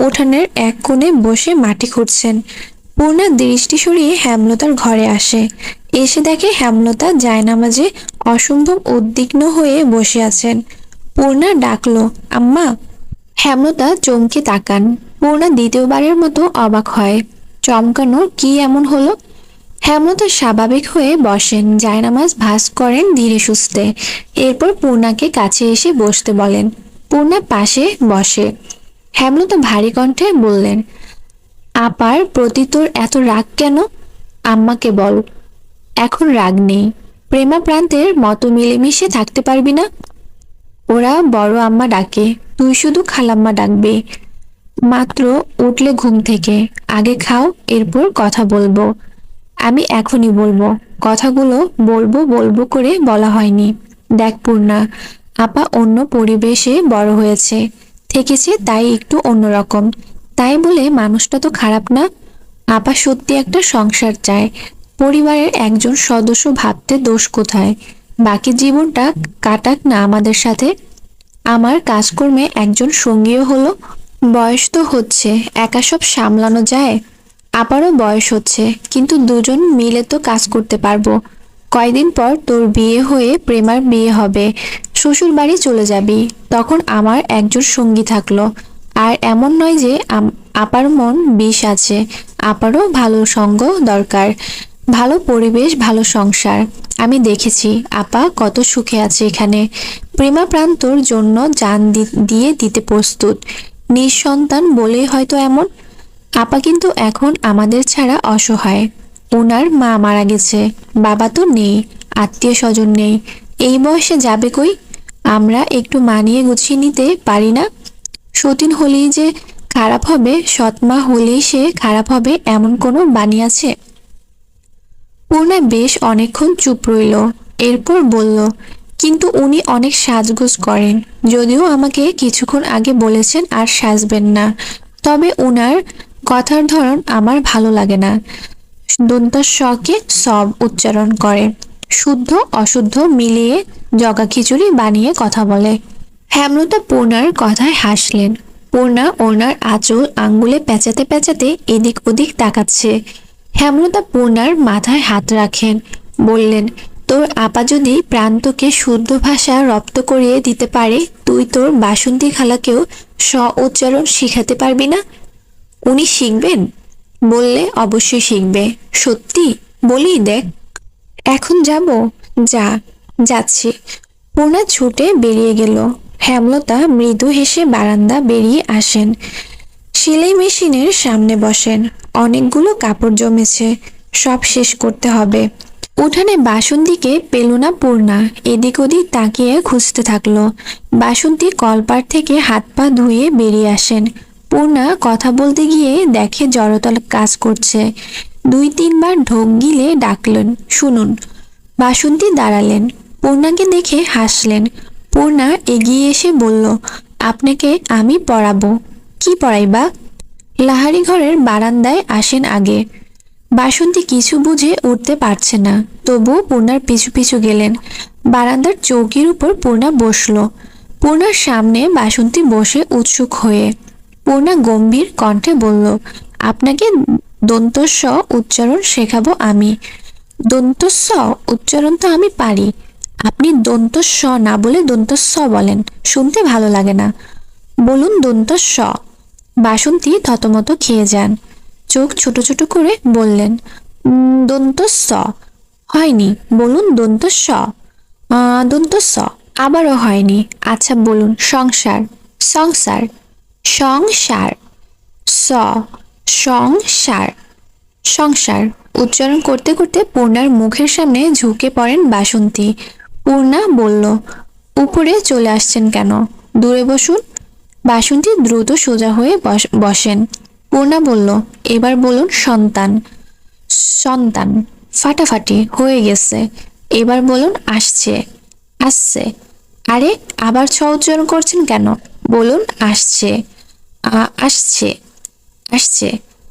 উঠানের এক কোণে বসে মাটি খুঁড়ছেন। পূর্ণা দৃষ্টি সরিয়ে হেমলতার ঘরে আসে। এসে দেখে হেমলতা জায়নামাজে অসম্ভব উদ্বিগ্ন হয়ে বসে আছেন। পূর্ণা ডাকলো, আম্মা। হেমলতা চমকে তাকান। পূর্ণা দ্বিতীয়বারের মতো অবাক হয়, চমকানো কি এমন হলো? হেমলতা স্বাভাবিক হয়ে বসেন, জায়নামাজ ভাঁজ করেন ধীরে সুস্থে। এরপর পূর্ণাকে কাছে এসে বসতে বলেন। পূর্ণা পাশে বসে। হেমলতা ভারী কণ্ঠে বললেন, আপার প্রতি তোর এত রাগ কেন? আম্মাকে বল, এখন রাগ নেই, প্রেমা প্রান্তের মতো মিলেমিশে থাকতে পারবি না? ওরা বড় আম্মা ডাকে, তুই শুধু খালাম্মা ডাকবি। মাত্র উঠলে ঘুম থেকে, আগে খাও, এরপর কথা বলবো। আমি এখনই বলবো, কথাগুলো বলবো বলবো করে বলা হয়নি। দেখ পূর্ণা, আপা অন্য পরিবেশে বড় হয়েছে, থেকেছে, তাই একটু অন্যরকম। তাই বলে মানুষটা তো খারাপ না। আপা সত্যি একটা সংসার চায়, পরিবারের একজন সদস্য, ভাবতে দোষ কোথায়? বাকি জীবনটা কাটাক না আমাদের সাথে। আমার কাজকর্মে একজন সঙ্গীও হলো। বয়স তো হচ্ছে, একা সব সামলানো যায়? আপারও বয়স হচ্ছে, কিন্তু দুজন মিলে তো কাজ করতে পারবো। কয়দিন পর তোর বিয়ে হয়ে প্রেমার বিয়ে হবে, শ্বশুর বাড়ি চলে যাবি, তখন আমার একজন সঙ্গী থাকলো। আর এমন নয় যে আপার মন বিষ আছে, আপারও ভালো সঙ্গ দরকার, ভালো পরিবেশ, ভালো সংসার। আমি দেখেছি আপা কত সুখে আছে এখানে। প্রেমা প্রাণ তোর জন্য জান দিয়ে দিতে প্রস্তুত। নিঃসন্তান বলেই হয়তো এমন। আপা কিন্তু এখন আমাদের ছাড়া অসহায়। ওনার মা মারা গেছে, বাবা তো নেই, আত্মীয় স্বজন নেই। এই বয়সে যাবে কই? আমরা একটু মানিয়ে গুছিয়ে নিতে পারি না? সতীন হলেই যে খারাপ হবে, সৎমা হলেই সে খারাপ হবে, এমন কোনো বাণী আছে? পূর্ণা বেশ অনেকক্ষণ চুপ রইল, এরপর বলল, কিন্তু উনি অনেক সাজগোজ করেন, যদিও আমাকে কিছুক্ষণ আগে বলেছেন আর সাজবেন না। তবে উনার কথার ধরন আমার ভালো লাগে না। দন্তস্বকে সব উচ্চারণ করে। শুদ্ধ অশুদ্ধ মিলিয়ে জগা খিচুড়ি বানিয়ে কথা বলে। হেমলতা পূর্ণার কথায় হাসলেন। পূর্ণা ওনার আঁচল আঙ্গুলে পেঁচাতে পেঁচাতে এদিক ওদিক তাকাচ্ছে। হেমলতা পূর্ণার মাথায় হাত রাখেন, বললেন, তোর আপা যদি প্রান্তকে শুদ্ধ ভাষা রপ্ত করিয়ে দিতে পারে, তুই তোর বাসন্তী খালাকেও উচ্চারণ শিখাতে পারবি না? উনি শিখবেন? বললে অবশ্যই শিখবে। সত্যি? বলি দেখ। এখন যাব? যা। যাচ্ছি। পূর্ণা ছুটে বেরিয়ে গেল। হেমলতা মৃদু হেসে বারান্দা বেরিয়ে আসেন। সেলাই মেশিনের সামনে বসেন। অনেকগুলো কাপড় জমেছে, সব শেষ করতে হবে। উঠানে বাসন্তীকে পেল না পূর্ণা। এদিক ওদিক তাকিয়ে খুঁজতে থাকলো। বাসন্তী কলপার থেকে হাত পা ধুয়ে বেরিয়ে আসেন। পূর্ণা কথা বলতে গিয়ে দেখে জড়তল কাজ করছে। 2-3 বার ঢোক গিলে ডাকলেন, শুনুন। বাসন্তী দাঁড়ালেন। পূর্ণাকে দেখে হাসলেন। পূর্ণা এগিয়ে এসে বলল, আপনাকে আমি পড়াবো। কি পড়াইবা? লাহারি ঘরের বারান্দায় আসেন আগে। বাসন্তী কিছু বুঝে উঠতে পারছে না, তবুও পূর্ণার পিছু পিছু গেলেন। বারান্দার চৌকির উপর পূর্ণা বসল। পূর্ণার সামনে বাসন্তী বসে উৎসুক হয়ে। পূর্ণা গম্ভীর কণ্ঠে বলল, আপনাকে দন্তস্ব উচ্চারণ শেখাবো আমি। দন্তস্ব উচ্চারণ তো আমি পারি, আপনি দন্তস্ব না বলে দন্তস্ব বলেন, শুনতে ভালো লাগে না। বলুন দন্তস্ব। বাসন্তী থতমত খেয়ে যান। চোখ ছোট ছোট করে বললেন, দন্তস্ব। হয়নি, বলুন দন্তস্ব। দন্তস্ব। আবারও হয়নি। আচ্ছা বলুন সংসার। সংসার। সংসার। স। সংসার। সংসার উচ্চারণ করতে করতে পূর্ণার মুখের সামনে ঝুঁকে পড়েন বাসন্তী। পূর্ণা বলল, উপরে চলে আসছেন কেন? দূরে বসুন। বাসন্তী দ্রুত সোজা হয়ে বসেন। পূর্ণা বলল, এবার বলুন সন্তান। সন্তান। ফাটাফাটি হয়ে গেছে। এবার বলুন আসছে। আসছে। আরে আবার ছ উচ্চারণ করছেন কেন? বলুন আসছে। আসছে। আসছে।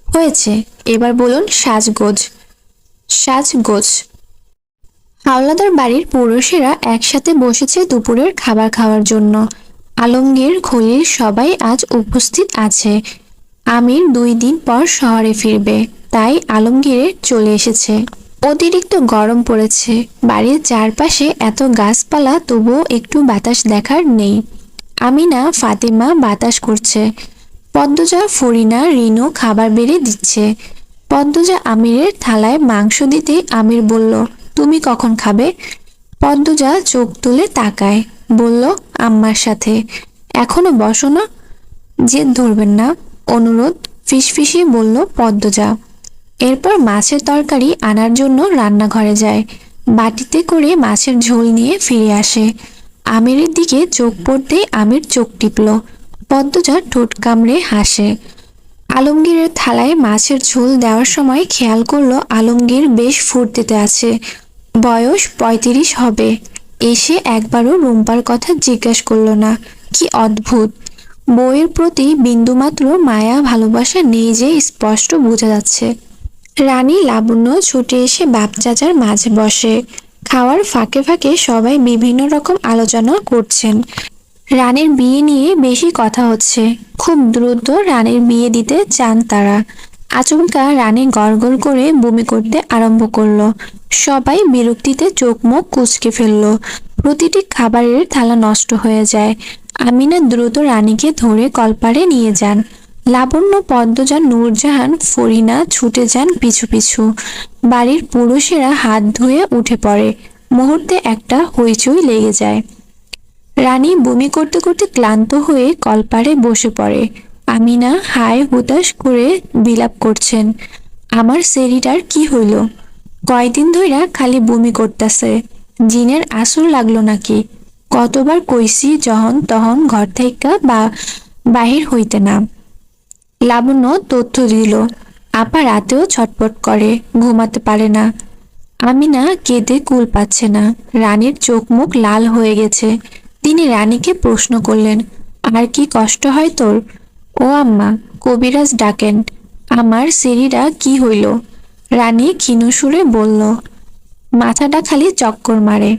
হয়েছে। এবার বলুন সাজগোজ। সাজগোজ। হাওলাদার বাড়ির পুরুষেরা একসাথে বসেছে দুপুরের খাবার খাওয়ার জন্য। আলমগীর, খলিল সবাই আজ উপস্থিত আছে। আমির 2 দিন পর শহরে ফিরবে, তাই আলমগীরে চলে এসেছে। অতিরিক্ত গরম পড়েছে। বাড়ির চারপাশে এত গাছপালা, তবুও একটু বাতাস দেখার নেই। আমিনা, ফাতেমা বাতাস করছে। পদ্মজা, ফরিনা, রিনু খাবার বেড়ে দিচ্ছে। পদ্মজা আমিরের থালায় মাংস দিতে আমির বলল, তুমি কখন খাবে? পদ্মজা চোখ তুলে তাকায়, বলল, আম্মার সাথে। এখনো বসো না? জেদ ধরবেন না। অনুরোধ ফিসফিসিয়ে বলল পদ্মজা। এরপর মাছের তরকারি আনার জন্য রান্নাঘরে যায়। বাটিতে করে মাছের ঝোল নিয়ে ফিরে আসে। আমিরের দিকে চোখ পড়তেই আমির চোখ টিপল। পদ্মজা ঠোঁট কামড়ে হাসে। আলমগীরের থালায় মাছের ঝোল দেওয়ার সময় খেয়াল করলো আলমগীর বেশ ফুর্তিতে আছে। বয়স 35 হবে। এসে একবারও রুম্পার কথা জিজ্ঞেস করলো না। কি অদ্ভুত! বউয়ের প্রতি বিন্দুমাত্র মায়া ভালোবাসা নেই যে স্পষ্ট বোঝা যাচ্ছে। রানী লাবণ্য ছুটে এসে বাপ চাচার মাঝে বসে। খাওয়ার ফাঁকে ফাঁকে সবাই বিভিন্ন রকম আলোচনা করছেন। রানীর বিয়ে নিয়ে বেশি কথা হচ্ছে। খুব দ্রুত রানীর বিয়ে দিতে চান তারা। আচমকা রানী গড়গড় করে বমি করতে আরম্ভ করলো। সবাই বিরক্তিতে চোখ মুখ কুঁচকে ফেললো। প্রতিটি খাবারের থালা নষ্ট হয়ে যায়। আমিনা দ্রুত রানীকে ধরে কলপারে নিয়ে যান। লাবণ্য, পদ্মজা, নূরজাহান, ফরিনা ছুটে যান পিছু পিছু। বাড়ির পুরুষেরা হাত ধুয়ে উঠে পড়ে। মুহূর্তে একটা হইচই লেগে যায়। রানী বমি করতে করতে ক্লান্ত হয়ে কলপারে বসে পড়ে। আমিনা হায় হুতাশ করে বিলাপ করছেন। আমার সেরিটার কি হইল? কয়দিন ধইরা খালি বমি করতেছে। জিনের আসর লাগলো নাকি? কতবার কইছি যখন তখন ঘর থেকে বাহির হইতে না। লাবণ্য তথ্য দিল। আপা রাতেও ছটপট করে, ঘুমাতে পারে না। আমিনা কেঁদে কুল পাচ্ছে না। রানীর চোখ মুখ লাল হয়ে গেছে। তিনি রানীকে প্রশ্ন করলেন, আর কি কষ্ট হয় তোর? ও আম্মা, কবিরাজ ডাকেন। আমার সেরিরা কি হইল? রানী ক্ষীণ সুরে বলল, মাথাটা খালি চক্কর মারে।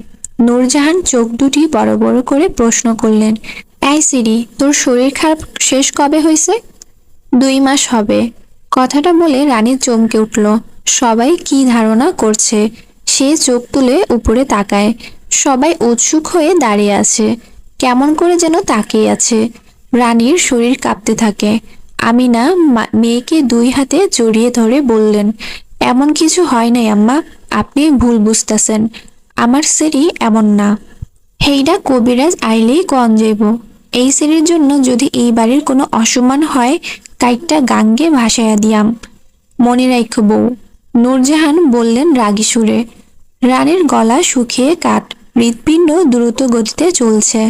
নূরজাহান চোখ দুটি বড় বড় করে প্রশ্ন করলেন, এই সিরি, তোর শরীর খারাপ শেষ কবে হয়েছে? 2 মাস হবে। কথাটা বলে রানী চমকে উঠল। সবাই কি ধারণা করছে? সে চোখ তুলে উপরে তাকায়। সবাই উৎসুক হয়ে দাঁড়িয়ে আছে, কেমন করে যেন তাকিয়ে আছে। রানীর শরীর কাঁপতে থাকে। আমিনা মেয়েকে 2 হাতে জড়িয়ে ধরে বললেন, এমন কিছু হয় নাই আম্মা, আপনি ভুল বুঝতেছেন। আমার সেরি এমন না। হেইডা কবিরাজ আইলেই কন যাইব। এই সেরির জন্য যদি এই বাড়ির কোনো অসম্মান হয়, কাইটটা গাঙ্গে ভাসাইয়া দিয়াম। মনে রাইখ বউ, নূরজাহান বললেন রাগী সুরে। রানীর গলা শুকিয়ে কাঠ, হৃৎপিণ্ড দ্রুত গতিতে চলছে,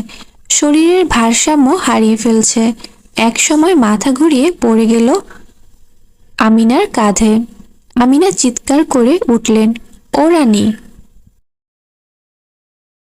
শরীরের ভারসাম্য হারিয়ে ফেলছে। এক সময় মাথা ঘুরিয়ে পড়ে গেল আমিনার কাঁধে। আমিনা চিৎকার করে উঠলেন, ও রানী!